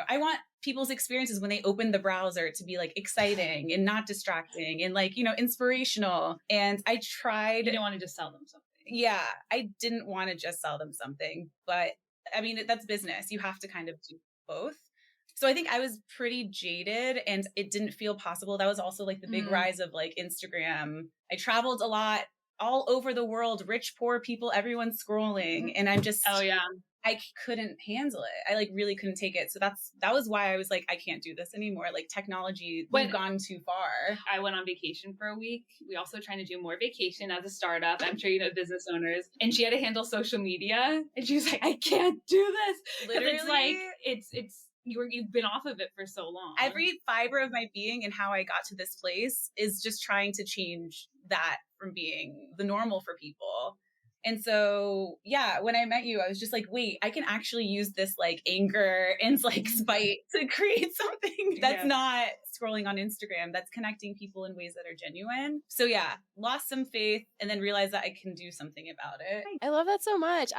I want people's experiences when they open the browser to be like exciting and not distracting and like, inspirational. And I tried. You didn't want to just sell them something. Yeah, I didn't want to just sell them something, but I mean, that's business. You have to kind of do both. So I think I was pretty jaded and it didn't feel possible. That was also like the big rise of like Instagram. I traveled a lot all over the world, rich, poor people, everyone's scrolling. And I'm just, I couldn't handle it. I like really couldn't take it. So that was why I was like, I can't do this anymore. Like technology, we've gone too far. I went on vacation for a week. We also trying to do more vacation as a startup. I'm sure you know business owners. And she had to handle social media. And she was like, I can't do this. Literally. It's like, it's you've been off of it for so long. Every fiber of my being and how I got to this place is just trying to change that from being the normal for people. And so, yeah, when I met you, I was just like, wait, I can actually use this like anger and like spite to create something that's not scrolling on Instagram, that's connecting people in ways that are genuine. So yeah, lost some faith and then realized that I can do something about it. I love that so much.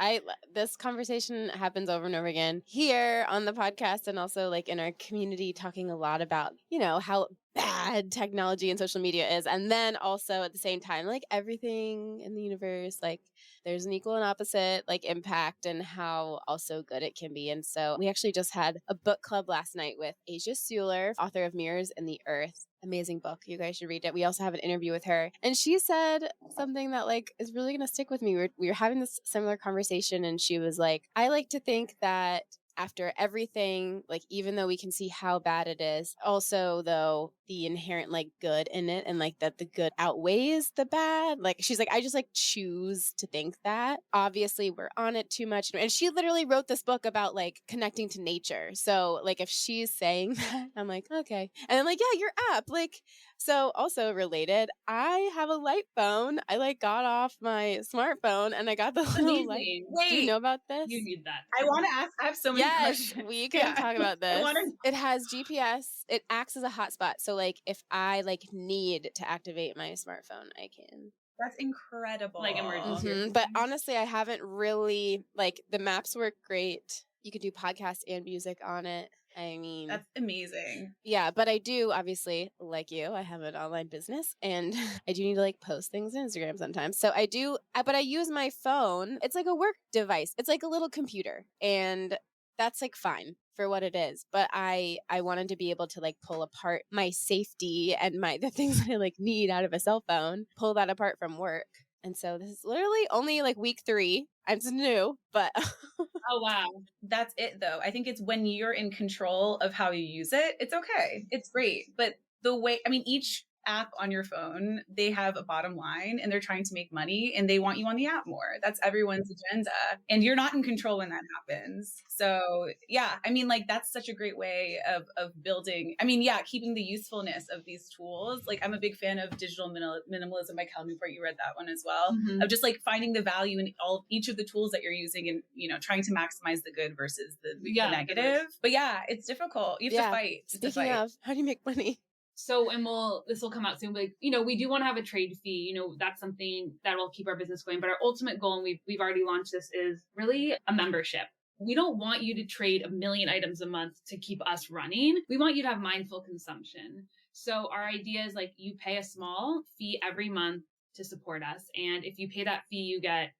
This conversation happens over and over again here on the podcast and also like in our community, talking a lot about, you know, how bad technology and social media is. And then also at the same time, like everything in the universe, like there's an equal and opposite like impact and how also good it can be. And so we actually just had a book club last night with Asia Suler, author of Mirrors in the Earth. Amazing book. You guys should read it. We also have an interview with her. And she said something that like is really going to stick with me. We were having this similar conversation and she was like, I like to think that after everything, like even though we can see how bad it is, also though the inherent like good in it and like that the good outweighs the bad. Like she's like, I just like choose to think that. Obviously we're on it too much. And she literally wrote this book about like connecting to nature. So like if she's saying that, I'm like, okay. And then like, yeah, your app, like, so also related, I have a light phone. I like got off my smartphone and I got the little light. Wait, do you know about this? You need that. I want to ask, I have so many questions. Yes, we can talk about this. It has GPS. It acts as a hotspot. So like if I like need to activate my smartphone, I can. That's incredible. Like emergency. But honestly, I haven't really like the maps work great. You could do podcasts and music on it. I mean, that's amazing. Yeah, but I do obviously, like you, I have an online business and I do need to like post things on Instagram sometimes. So I do, but I use my phone. It's like a work device. It's like a little computer and that's like fine for what it is. But I wanted to be able to like pull apart my safety and the things that I like need out of a cell phone, pull that apart from work. And so this is literally only like week 3. I'm just new, but oh wow. That's it though. I think it's when you're in control of how you use it, it's okay. It's great. But the way, I mean, each app on your phone, they have a bottom line and they're trying to make money and they want you on the app more. That's everyone's agenda. And you're not in control when that happens. So yeah, I mean, like that's such a great way of building, I mean, yeah, keeping the usefulness of these tools. Like I'm a big fan of Digital Minimalism by Cal Newport. You read that one as well, of just like finding the value in each of the tools that you're using and, you know, trying to maximize the good versus the negative. But yeah, it's difficult. You have to fight. Speaking of, how do you make money? So, and this will come out soon, but you know, we do want to have a trade fee, you know, that's something that will keep our business going. But our ultimate goal, and we've already launched this, is really a membership. We don't want you to trade 1 million items a month to keep us running. We want you to have mindful consumption. So our idea is like you pay a small fee every month to support us. And if you pay that fee, you get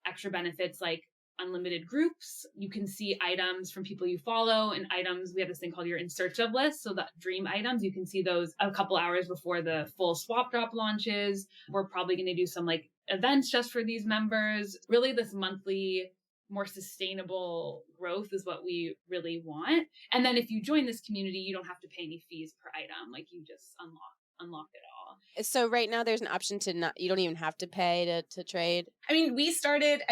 extra benefits like unlimited groups. You can see items from people you follow and items. We have this thing called your in search of list. So that dream items, you can see those a couple hours before the full swap drop launches. We're probably going to do some like events just for these members. Really this monthly, more sustainable growth is what we really want. And then if you join this community, you don't have to pay any fees per item. Like you just unlock it all. So right now there's an option to you don't even have to pay to trade. I mean, we started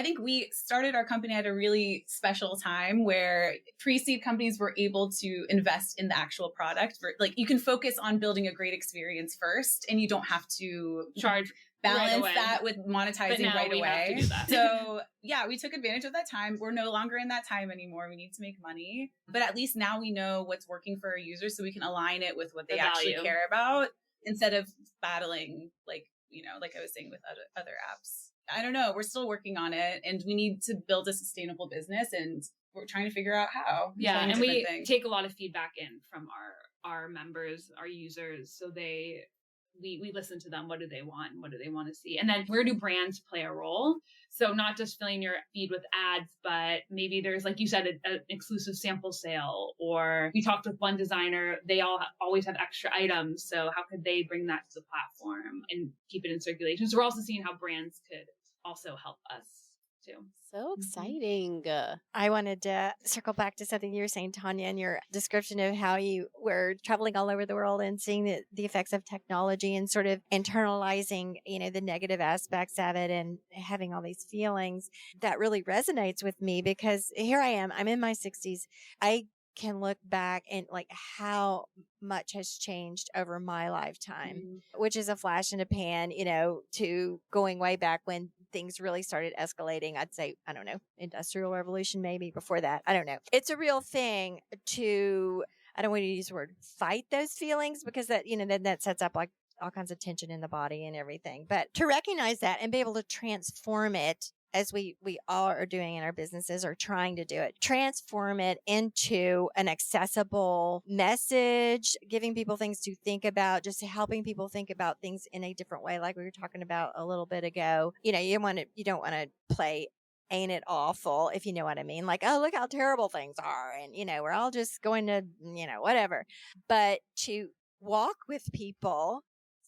our company at a really special time where pre-seed companies were able to invest in the actual product. Like you can focus on building a great experience first and you don't have to charge balance that with monetizing right away. So yeah, we took advantage of that time. We're no longer in that time anymore. We need to make money, but at least now we know what's working for our users so we can align it with what they actually care about instead of battling, like, you know, like I was saying with other apps. I don't know. We're still working on it and we need to build a sustainable business and we're trying to figure out how. Yeah. And we take a lot of feedback in from our members, our users. So we listen to them. What do they want? And what do they want to see? And then where do brands play a role? So not just filling your feed with ads, but maybe there's, like you said, an exclusive sample sale, or we talked with one designer, they always have extra items. So how could they bring that to the platform and keep it in circulation? So we're also seeing how brands could also help us too. So exciting. I wanted to circle back to something you were saying, Tanya, in your description of how you were traveling all over the world and seeing the effects of technology and sort of internalizing, the negative aspects of it and having all these feelings. That really resonates with me because here I am, I'm in my 60s. I can look back and like how much has changed over my lifetime, which is a flash in a pan, to going way back when things really started escalating. I'd say, I don't know, industrial revolution, maybe before that. I don't know. It's a real thing to, I don't want to use the word fight those feelings because that, then that sets up like all kinds of tension in the body and everything. But to recognize that and be able to transform it as we all are doing in our businesses or trying to do it, transform it into an accessible message, giving people things to think about, just helping people think about things in a different way. Like we were talking about a little bit ago, you don't want to play ain't it awful, if you know what I mean? Like, oh, look how terrible things are. And, we're all just going to, whatever. But to walk with people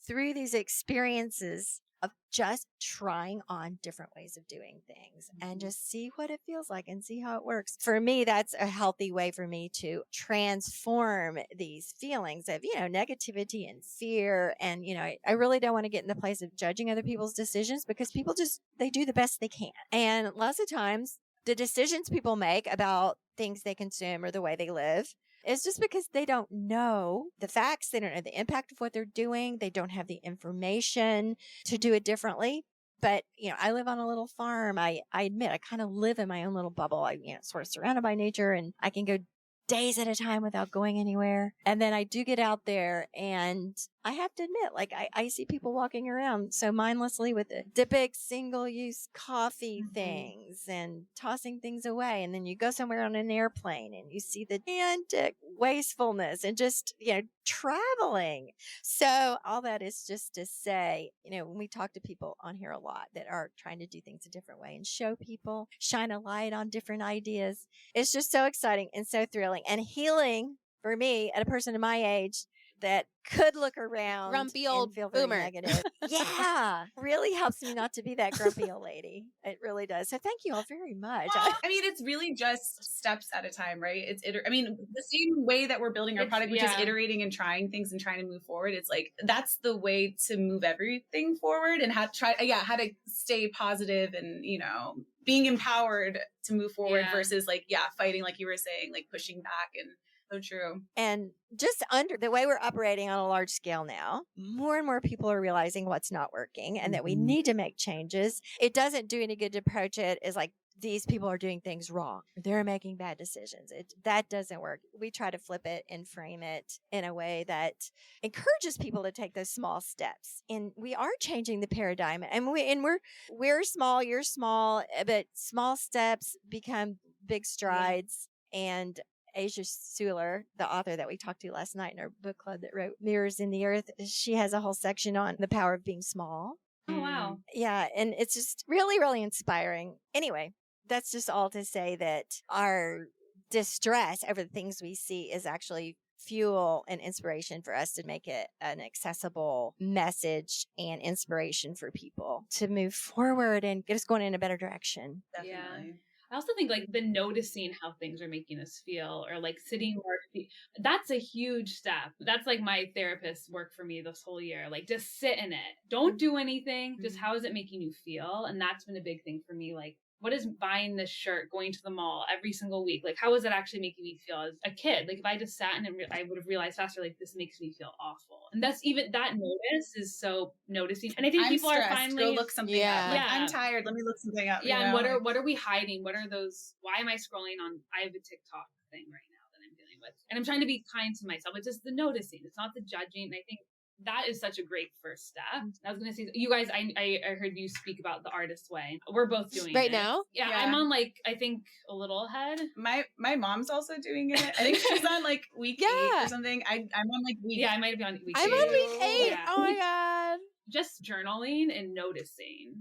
through these experiences of just trying on different ways of doing things and just see what it feels like and see how it works. For me, that's a healthy way for me to transform these feelings of, negativity and fear. And, I really don't want to get in the place of judging other people's decisions because people they do the best they can. And lots of times the decisions people make about things they consume or the way they live is just because they don't know the facts. They don't know the impact of what they're doing. They don't have the information to do it differently. But, I live on a little farm. I admit I kind of live in my own little bubble. I, sort of surrounded by nature and I can go days at a time without going anywhere. And then I do get out there and I have to admit, like I see people walking around so mindlessly with the big single-use coffee things and tossing things away. And then you go somewhere on an airplane and you see the gigantic wastefulness and just, traveling. So all that is just to say, when we talk to people on here a lot that are trying to do things a different way and show people, shine a light on different ideas, it's just so exciting and so thrilling and healing for me at a person of my age that could look around Grumpy old and feel very boomer. negative. Yeah, really helps me not to be that grumpy old lady. It really does. So thank you all very much. Well, I mean, it's really just steps at a time, right? I mean, the same way that we're building our product, which is iterating and trying things and trying to move forward. It's like, that's the way to move everything forward and how to stay positive and, being empowered to move forward versus fighting, like you were saying, like pushing back. And so true. And just under the way we're operating on a large scale now, more and more people are realizing what's not working and that we need to make changes. It doesn't do any good to approach it as like these people are doing things wrong. They're making bad decisions. That doesn't work. We try to flip it and frame it in a way that encourages people to take those small steps. And we are changing the paradigm. And we're small, you're small, but small steps become big strides. And Asia Suler, the author that we talked to last night in our book club that wrote Mirrors in the Earth, she has a whole section on the power of being small. Oh, wow. Yeah. And it's just really, really inspiring. Anyway, that's just all to say that our distress over the things we see is actually fuel and inspiration for us to make it an accessible message and inspiration for people to move forward and get us going in a better direction. Definitely. Yeah. I also think like the noticing how things are making us feel or like sitting more, that's a huge step. That's like my therapist's work for me this whole year. Like just sit in it. Don't do anything. Just how is it making you feel? And that's been a big thing for me. Like, what is buying this shirt, going to the mall every single week? Like, how is it actually making me feel as a kid? Like if I just sat and I would have realized faster, like this makes me feel awful. And that's even that notice is so noticing. And I think people are finally go look something up. Like, I'm tired. Let me look something up. Yeah. And what are we hiding? What are those? Why am I scrolling on? I have a TikTok thing right now that I'm dealing with, and I'm trying to be kind to myself. It's just the noticing. It's not the judging. And I think that is such a great first step. I was going to say, you guys, I heard you speak about the artist way. We're both doing Right it. now? Yeah, Yeah. I'm on like, I think a little ahead. My mom's also doing it. I think she's on like week 8 or something. I'm on like week. Yeah, I might be on week I'm 8. on week 8. Yeah. Oh my God. Just journaling and noticing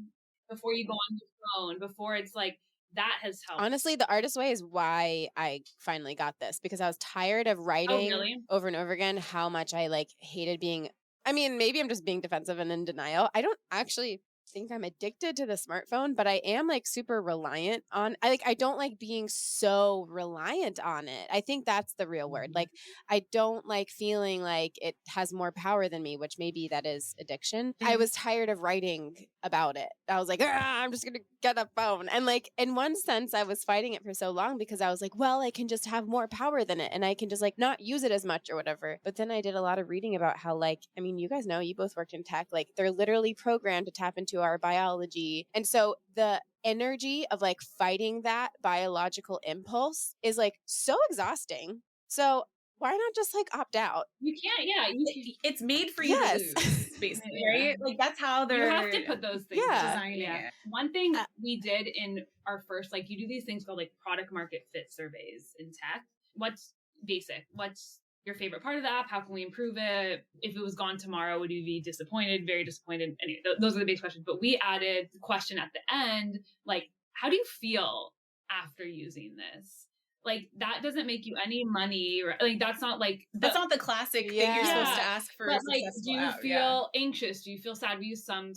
before you go on your phone, before it's like, that has helped. Honestly, the artist way is why I finally got this, because I was tired of writing really? over and over again how much I like hated being, I mean, maybe I'm just being defensive and in denial. I don't actually think I'm addicted to the smartphone, but I am like super reliant on, I don't like being so reliant on it. I think that's the real word. Like, I don't like feeling like it has more power than me, which maybe that is addiction. I was tired of writing about it. I was like, I'm just gonna get a phone. And like, in one sense, I was fighting it for so long because I was like, well, I can just have more power than it and I can just like not use it as much or whatever. But then I did a lot of reading about how, like, I mean, you guys know, you both worked in tech, like they're literally programmed to tap into our biology. And so the energy of like fighting that biological impulse is like so exhausting. So why not just like opt out? You can't, It's made for you to lose, basically, right? Like that's how you they're have to put those things designing it. One thing we did in our first, like you do these things called like product market fit surveys in tech. What's basic? What's your favorite part of the app? How can we improve it? If it was gone tomorrow, would you be disappointed, very disappointed? Anyway, those are the basic questions. But we added the question at the end, like, how do you feel after using this? Like, that doesn't make you any money. Like, that's not like... That's not the classic thing you're supposed to ask for. But like, do you feel anxious? Do you feel sad? We use some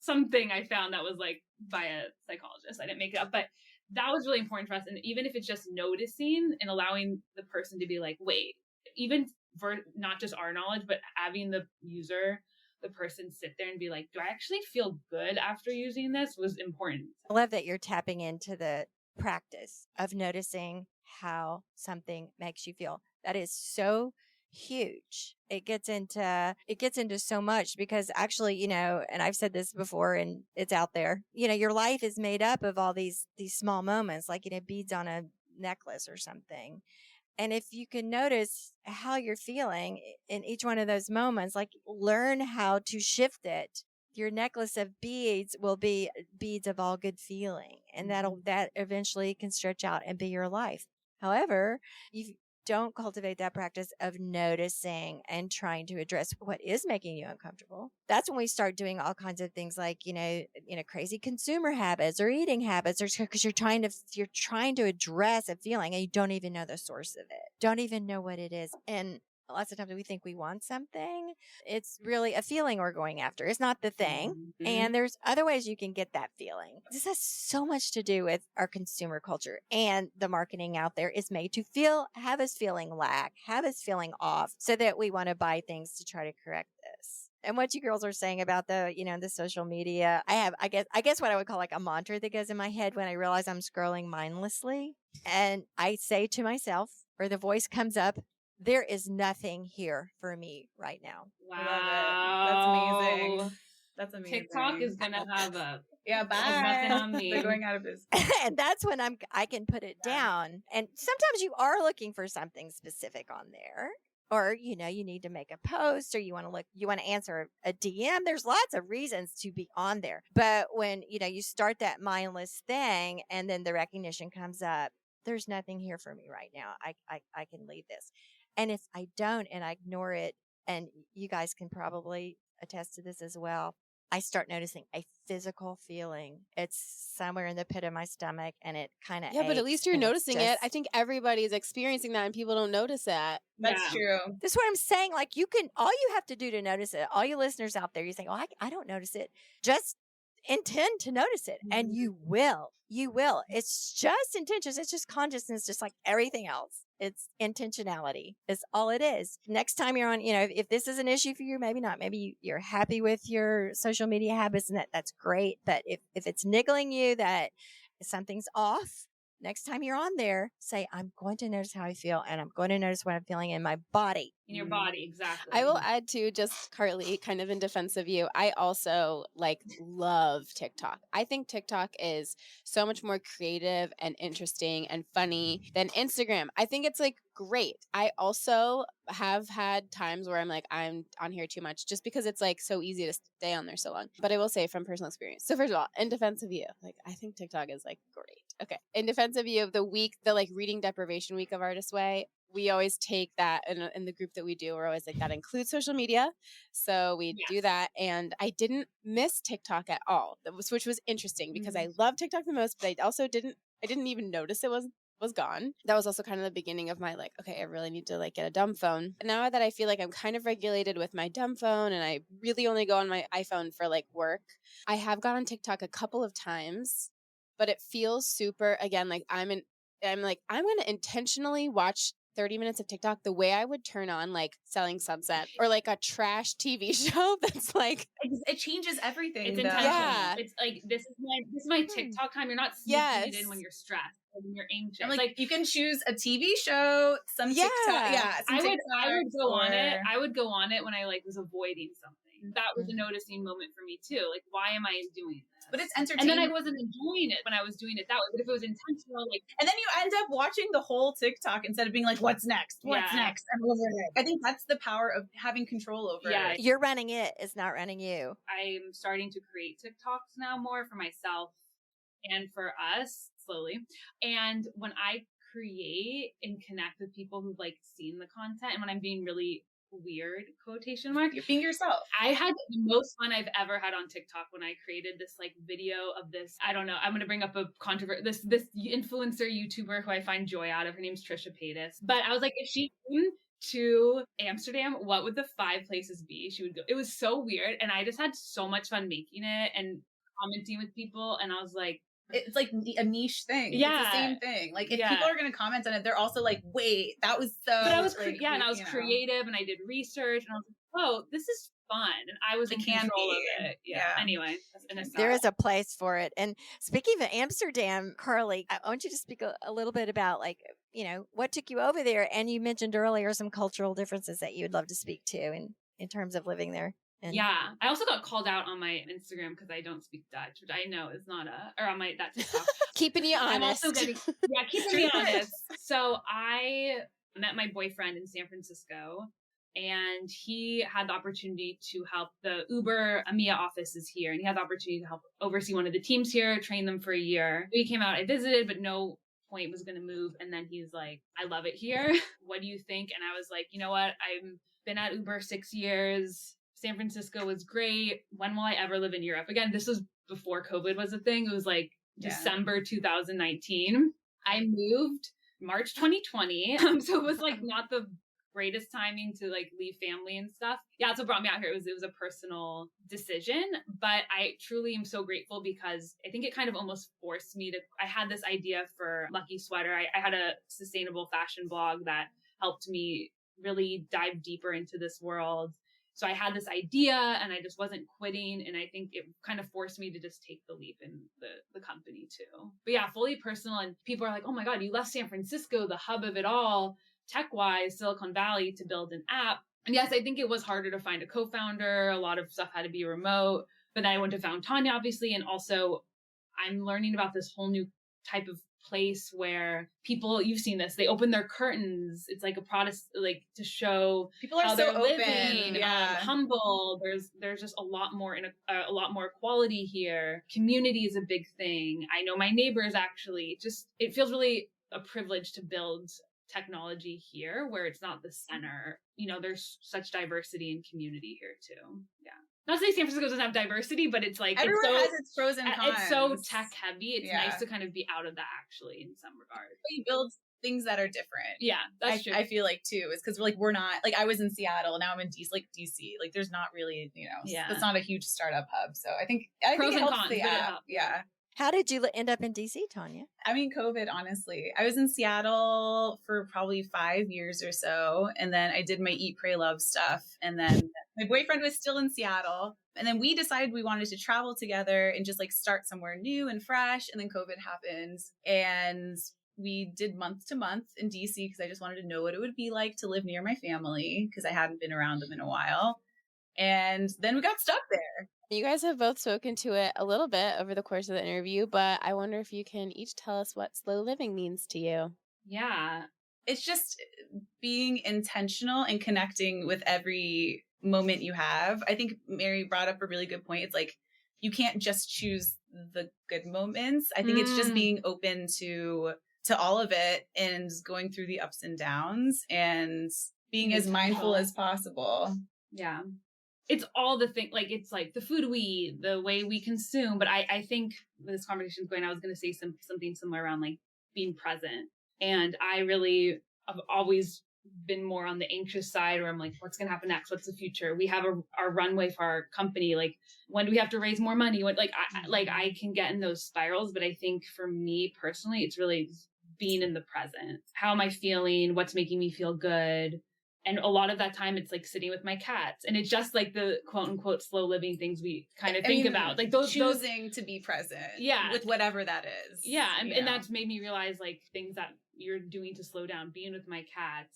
something I found that was like by a psychologist. I didn't make it up, but that was really important for us. And even if it's just noticing and allowing the person to be like, wait, even for not just our knowledge, but having the user, the person sit there and be like, do I actually feel good after using this, was important. I love that you're tapping into the practice of noticing how something makes you feel. That is so huge. It gets into so much, because actually, you know, and I've said this before and it's out there, you know, your life is made up of all these small moments, like, you know, beads on a necklace or something. And if you can notice how you're feeling in each one of those moments, like, learn how to shift it. Your necklace of beads will be beads of all good feeling, and that eventually can stretch out and be your life. However, you don't cultivate that practice of noticing and trying to address what is making you uncomfortable. That's when we start doing all kinds of things like, you know, crazy consumer habits or eating habits, or because you're trying to address a feeling and you don't even know the source of it. Don't even know what it is. And lots of times we think we want something. It's really a feeling we're going after. It's not the thing. Mm-hmm. And there's other ways you can get that feeling. This has so much to do with our consumer culture, and the marketing out there is made to have us feeling lack, have us feeling off, so that we want to buy things to try to correct this. And what you girls are saying about the social media, I guess what I would call like a mantra that goes in my head when I realize I'm scrolling mindlessly. And I say to myself, or the voice comes up, there is nothing here for me right now. Wow. That's amazing. That's amazing. TikTok is going to have a... Yeah, bye. Nothing on me. They're going out of business. And that's when I can put it down. And sometimes you are looking for something specific on there. Or, you need to make a post, or you want to answer a DM. There's lots of reasons to be on there. But when, you start that mindless thing and then the recognition comes up, there's nothing here for me right now. I can leave this. And if I don't, and I ignore it, and you guys can probably attest to this as well, I start noticing a physical feeling. It's somewhere in the pit of my stomach, and it kind of but at least you're noticing it. I think everybody's experiencing that, and people don't notice that. That's true. That's what I'm saying. Like, all you have to do to notice it, all you listeners out there, you think, oh, I don't notice it. Just intend to notice it, and you will. You will. It's just intentions. It's just consciousness, just like everything else. It's intentionality is all it is. Next time you're on, if this is an issue for you, maybe not. Maybe you're happy with your social media habits, and that's great. But if it's niggling you that something's off, next time you're on there, say, I'm going to notice how I feel, and I'm going to notice what I'm feeling in my body. In your body, exactly. I will add to just Carly, kind of in defense of you. I also love TikTok. I think TikTok is so much more creative and interesting and funny than Instagram. I think it's great. I also have had times where I'm on here too much just because it's so easy to stay on there so long. But I will say from personal experience. So first of all, in defense of you, I think TikTok is great. Okay. In defense of you, the reading deprivation week of Artist Way, we always take that in the group that we do. We're always that includes social media. So we do that. And I didn't miss TikTok at all, which was interesting because I love TikTok the most, but I didn't even notice it was gone. That was also kind of the beginning of my okay, I really need to get a dumb phone. And now that I feel I'm kind of regulated with my dumb phone and I really only go on my iPhone for work, I have gone on TikTok a couple of times, but it feels super, again, I'm going to intentionally watch 30 minutes of TikTok the way I would turn on Selling Sunset or a trash TV show that's it changes everything. It's though. intentional. Yeah. It's this is my TikTok time. You're not sneaking it in when you're stressed or when you're anxious. I'm you can choose a TV show, some TikTok. Yeah, I would go on it. I would go on it when I was avoiding something. That was a noticing moment for me too. Why am I doing this? But it's entertaining. And then I wasn't enjoying it when I was doing it that way. But if it was intentional, and then you end up watching the whole TikTok instead of being what's next? What's next? I'm over it. I think that's the power of having control over it. You're running it. It's not running you. I'm starting to create TikToks now more for myself and for us slowly. And when I create and connect with people who've seen the content, and when I'm being really weird quotation mark, you're being yourself. I had the most fun I've ever had on TikTok when I created this video of this, I don't know, I'm going to bring up a controversy, this influencer YouTuber who I find joy out of. Her name's Trisha Paytas. But I was if she came to Amsterdam, what would the 5 places be she would go? It was so weird. And I just had so much fun making it and commenting with people. And I was it's a niche thing. Yeah. It's the same thing. If people are going to comment on it, they're also wait, that was so. But I was, and I was creative and I did research and I was oh, this is fun. And I was in control of it. Yeah. Anyway, there is a place for it. And speaking of Amsterdam, Carly, I want you to speak a little bit about what took you over there. And you mentioned earlier some cultural differences that you would love to speak to in terms of living there. And I also got called out on my Instagram because I don't speak Dutch, which I know is not or on that TikTok. Keeping you honest. I'm also getting, keeping me honest. So I met my boyfriend in San Francisco, and he had the opportunity to help the Uber EMEA office is here, and he had the opportunity to help oversee one of the teams here, train them for a year. He came out, I visited, but no point was going to move. And then he's I love it here. What do you think? And I was you know what? I've been at Uber 6 years. San Francisco was great. When will I ever live in Europe? Again, this was before COVID was a thing. It was December 2019. I moved March 2020. So it was not the greatest timing to leave family and stuff. Yeah, that's what brought me out here. It was a personal decision, but I truly am so grateful because I think it kind of almost forced me I had this idea for Lucky Sweater. I had a sustainable fashion blog that helped me really dive deeper into this world. So I had this idea and I just wasn't quitting. And I think it kind of forced me to just take the leap in the company too. But yeah, fully personal. And people are oh my God, you left San Francisco, the hub of it all, tech-wise, Silicon Valley, to build an app. And yes, I think it was harder to find a co-founder. A lot of stuff had to be remote. But then I went to found Tanya, obviously. And also I'm learning about this whole new type of place where people, you've seen this, they open their curtains. It's a protest, to show people are how so they're open, living, humble. There's just a lot more a lot more equality here. Community is a big thing. I know my neighbors actually. It feels really a privilege to build technology here where it's not the center. There's such diversity and community here too. Yeah. Not to say San Francisco doesn't have diversity, but it's everyone has its pros and cons. It's so tech heavy. It's nice to kind of be out of that actually in some regards. But you build things that are different. Yeah, that's true. I feel too, is because we're not I was in Seattle, now I'm in DC. There's not really, it's not a huge startup hub. So I think pros it and helps cons, the app. Yeah. How did you end up in DC, Tanya? I mean, COVID, honestly. I was in Seattle for probably 5 years or so. And then I did my Eat, Pray, Love stuff. And then My boyfriend was still in Seattle. And then we decided we wanted to travel together and just like start somewhere new and fresh. And then COVID happened. And we did month to month in DC because I just wanted to know what it would be like to live near my family because I hadn't been around them in a while. And then we got stuck there. You guys have both spoken to it a little bit over the course of the interview, but I wonder if you can each tell us what slow living means to you. Yeah. It's just being intentional and connecting with every moment you have. I think Mary brought up a really good point. It's like, you can't just choose the good moments. I think it's just being open to all of it and going through the ups and downs and being as mindful as possible. Yeah. It's all the thing, like, it's like the food we eat, the way we consume. But I think when this conversation is going, I was going to say something similar around like being present. And I really have always been more on the anxious side where I'm like, what's going to happen next? What's the future? We have our runway for our company. Like, when do we have to raise more money? What, I can get in those spirals. But I think for me personally, it's really being in the present. How am I feeling? What's making me feel good? And a lot of that time, it's like sitting with my cats. And it's just like the quote unquote slow living things we kind of think about. Like choosing to be present. Yeah. With whatever that is. Yeah. And that's made me realize like things that you're doing to slow down, being with my cats,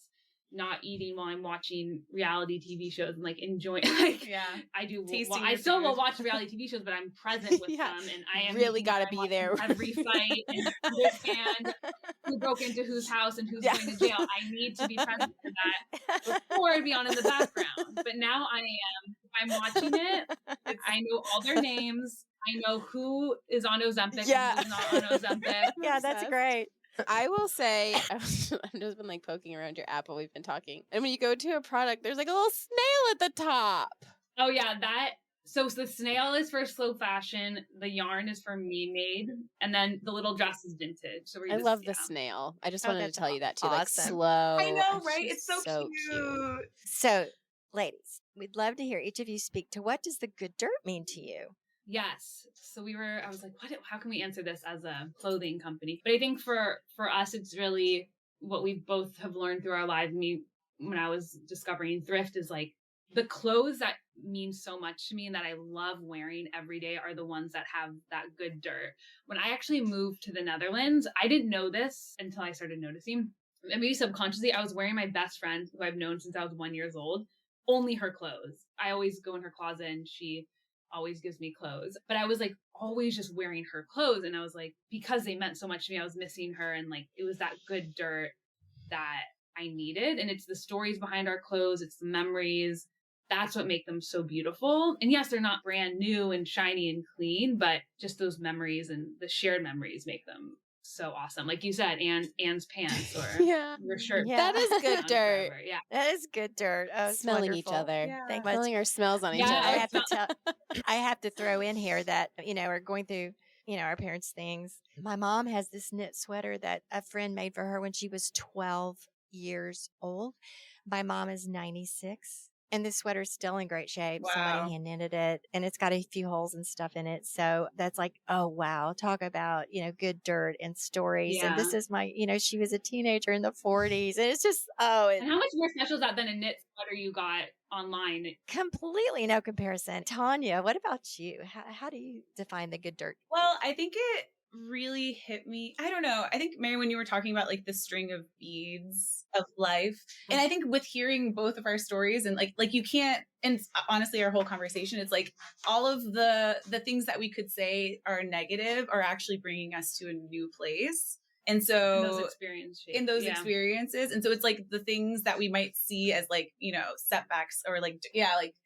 not eating while I'm watching reality TV shows and like enjoying, like, I do. I still will watch reality TV shows, but I'm present with them, and I am really got to be there every fight and understand who broke into whose house and who's going to jail. I need to be present for that before I'd be on in the background. But now I am. If I'm watching it, I know all their names. I know who is on Ozempic and who's not on Ozempic. Yeah, that's great. I will say, I've just been like poking around your app while we've been talking. And when you go to a product, there's like a little snail at the top. Oh yeah, so the snail is for slow fashion. The yarn is for me made. And then the little dress is vintage. So I love the snail. I just wanted to tell you that too. Awesome. Like slow. I know, right? It's so cute. So, ladies, we'd love to hear each of you speak to what does the good dirt mean to you? Yes. So I was like, how can we answer this as a clothing company? But I think for us, it's really what we both have learned through our lives. When I was discovering thrift is like the clothes that mean so much to me and that I love wearing every day are the ones that have that good dirt. When I actually moved to the Netherlands, I didn't know this until I started noticing. And maybe subconsciously, I was wearing my best friend who I've known since I was 1 year old, only her clothes. I always go in her closet and she always gives me clothes, but I was like always just wearing her clothes. And I was like, because they meant so much to me, I was missing her. And like, it was that good dirt that I needed. And it's the stories behind our clothes. It's the memories. That's what make them so beautiful. And yes, they're not brand new and shiny and clean, but just those memories and the shared memories make them so awesome. Like you said, Anne's pants or your shirt. Yeah. That is good dirt. Forever. Yeah. That is good dirt. Oh, smelling wonderful. each other. Yeah. Smelling our smells on each other. I have to throw in here that, we're going through, our parents' things. My mom has this knit sweater that a friend made for her when she was 12 years old. My mom is 96. And this sweater's still in great shape. Wow. Somebody hand knitted it, and it's got a few holes and stuff in it. So that's like, oh, wow. Talk about, good dirt and stories. Yeah. And this is my, she was a teenager in the 40s. And it's just, And how much more special is that than a knit sweater you got online? Completely no comparison. Tanya, what about you? How do you define the good dirt? Well, I think it really hit me. I don't know. I think, Mary, when you were talking about like the string of beads of life, and I think with hearing both of our stories and like you can't, and honestly, our whole conversation, it's like all of the things that we could say are negative are actually bringing us to a new place. And so in those experiences. And so it's like the things that we might see as like, setbacks or like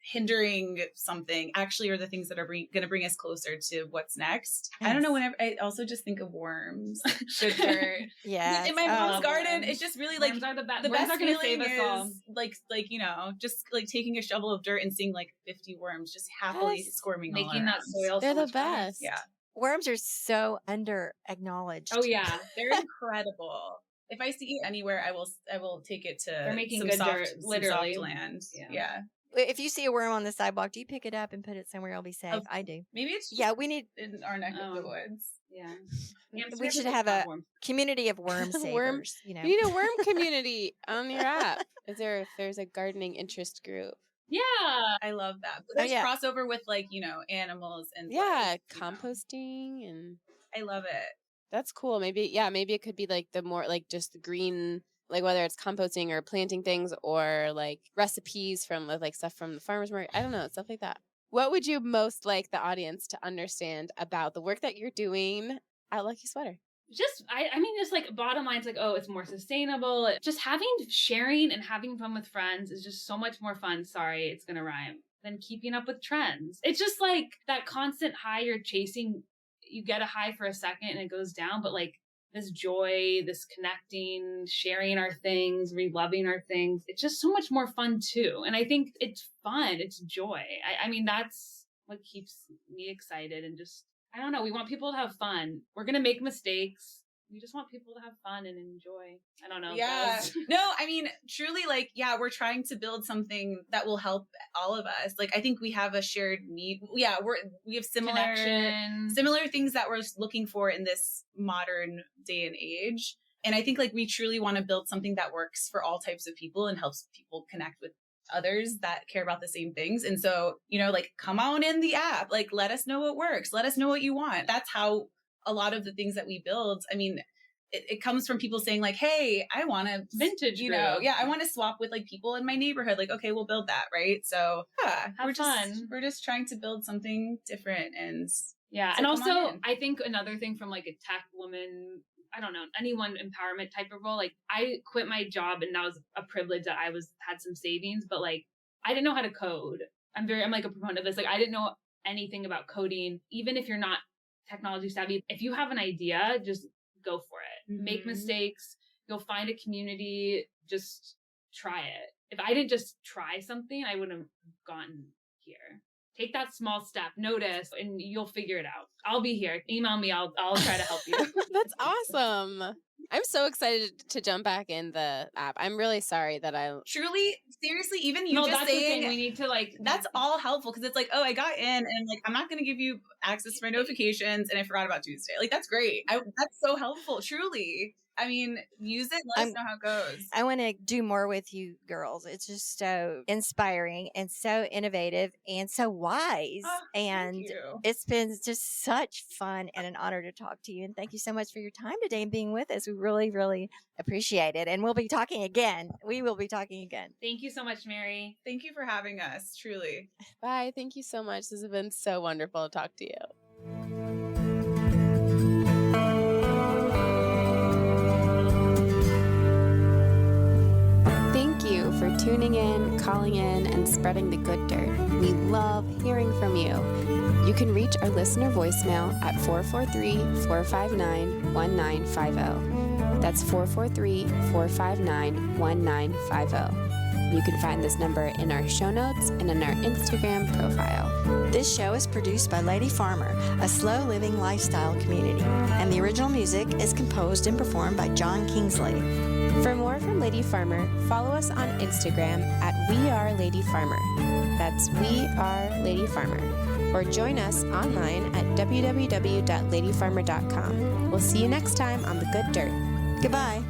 hindering something actually are the things that are going to bring us closer to what's next. Yes. I don't know. Whenever I also just think of worms, good dirt. Yeah. In my mom's garden, it's just really like worms are the best. The best feeling save us all. Just like taking a shovel of dirt and seeing like 50 worms just happily squirming, making that soil. They're the best. Yeah. Worms are so under acknowledged. Oh yeah, they're incredible. If I see it anywhere, I will take it to. They're making some good soft, dirt, literally. Soft land. Yeah. If you see a worm on the sidewalk, do you pick it up and put it somewhere it'll be safe? Oh, I do. Maybe it's we need in our neck of the woods. Yeah. We should have a community of worm savers. You need a worm community on your app. There's a gardening interest group. Yeah. I love that. But there's yeah. crossover with like, animals and Yeah, like, composting and I love it. that's cool. Maybe it could be like the more like just the green, like whether it's composting or planting things or like recipes from like stuff from the farmer's market. I don't know, stuff like that. What would you most like the audience to understand about the work that you're doing at Lucky Sweater? Just, I mean, just like bottom line's like, oh, it's more sustainable. Just sharing and having fun with friends is just so much more fun. Sorry, it's going to rhyme. Than keeping up with trends. It's just like that constant high you're chasing. You get a high for a second and it goes down, but like this joy, this connecting, sharing our things, reloving our things, it's just so much more fun too. And I think it's fun. It's joy. I mean, that's what keeps me excited and just, I don't know. We want people to have fun. We're going to make mistakes. We just want people to have fun and enjoy. I don't know. Yeah. No, I mean, truly, like, yeah, we're trying to build something that will help all of us. Like, I think we have a shared need. Yeah, we have similar things that we're looking for in this modern day and age. And I think like we truly want to build something that works for all types of people and helps people connect with others that care about the same things. And so, like, come on in the app, like, let us know what works. Let us know what you want. That's how a lot of the things that we build, I mean, it comes from people saying like, hey, I want to vintage, I want to swap with like people in my neighborhood. Like, okay, we'll build that. Right. So yeah, we're just trying to build something different. And yeah. So and also I think another thing from like a tech woman, I don't know, anyone empowerment type of role, like I quit my job and that was a privilege that had some savings, but like, I didn't know how to code. I'm like a proponent of this. Like I didn't know anything about coding, even if you're not technology savvy. If you have an idea, just go for it. Mm-hmm. Make mistakes. You'll find a community. Just try it. If I didn't just try something, I wouldn't have gotten here. Take that small step, notice, and you'll figure it out. I'll be here. Email me. I'll try to help you. That's awesome. I'm so excited to jump back in the app. I'm really sorry that I truly, seriously, even you just that's saying we need to like, that's all helpful because it's like, oh, I got in and I'm like, I'm not going to give you access to my notifications and I forgot about Tuesday. Like, that's great. That's so helpful. Truly. I mean, use it. Let us know how it goes. I want to do more with you girls. It's just so inspiring and so innovative and so wise. And it's been just such fun and an honor to talk to you. And thank you so much for your time today and being with us. We really, really appreciate it. And we'll be talking again. We will be talking again. Thank you so much, Mary. Thank you for having us. Truly. Bye. Thank you so much. This has been so wonderful to talk to you. For tuning in, calling in, and spreading the good dirt. We love hearing from you. You can reach our listener voicemail at 443-459-1950. That's 443-459-1950. You can find this number in our show notes and in our Instagram profile. This show is produced by Lady Farmer, a slow living lifestyle community, and the original music is composed and performed by John Kingsley. For more from Lady Farmer, follow us on Instagram at WeAreLadyFarmer. That's WeAreLadyFarmer. Or join us online at www.ladyfarmer.com. We'll see you next time on The Good Dirt. Goodbye.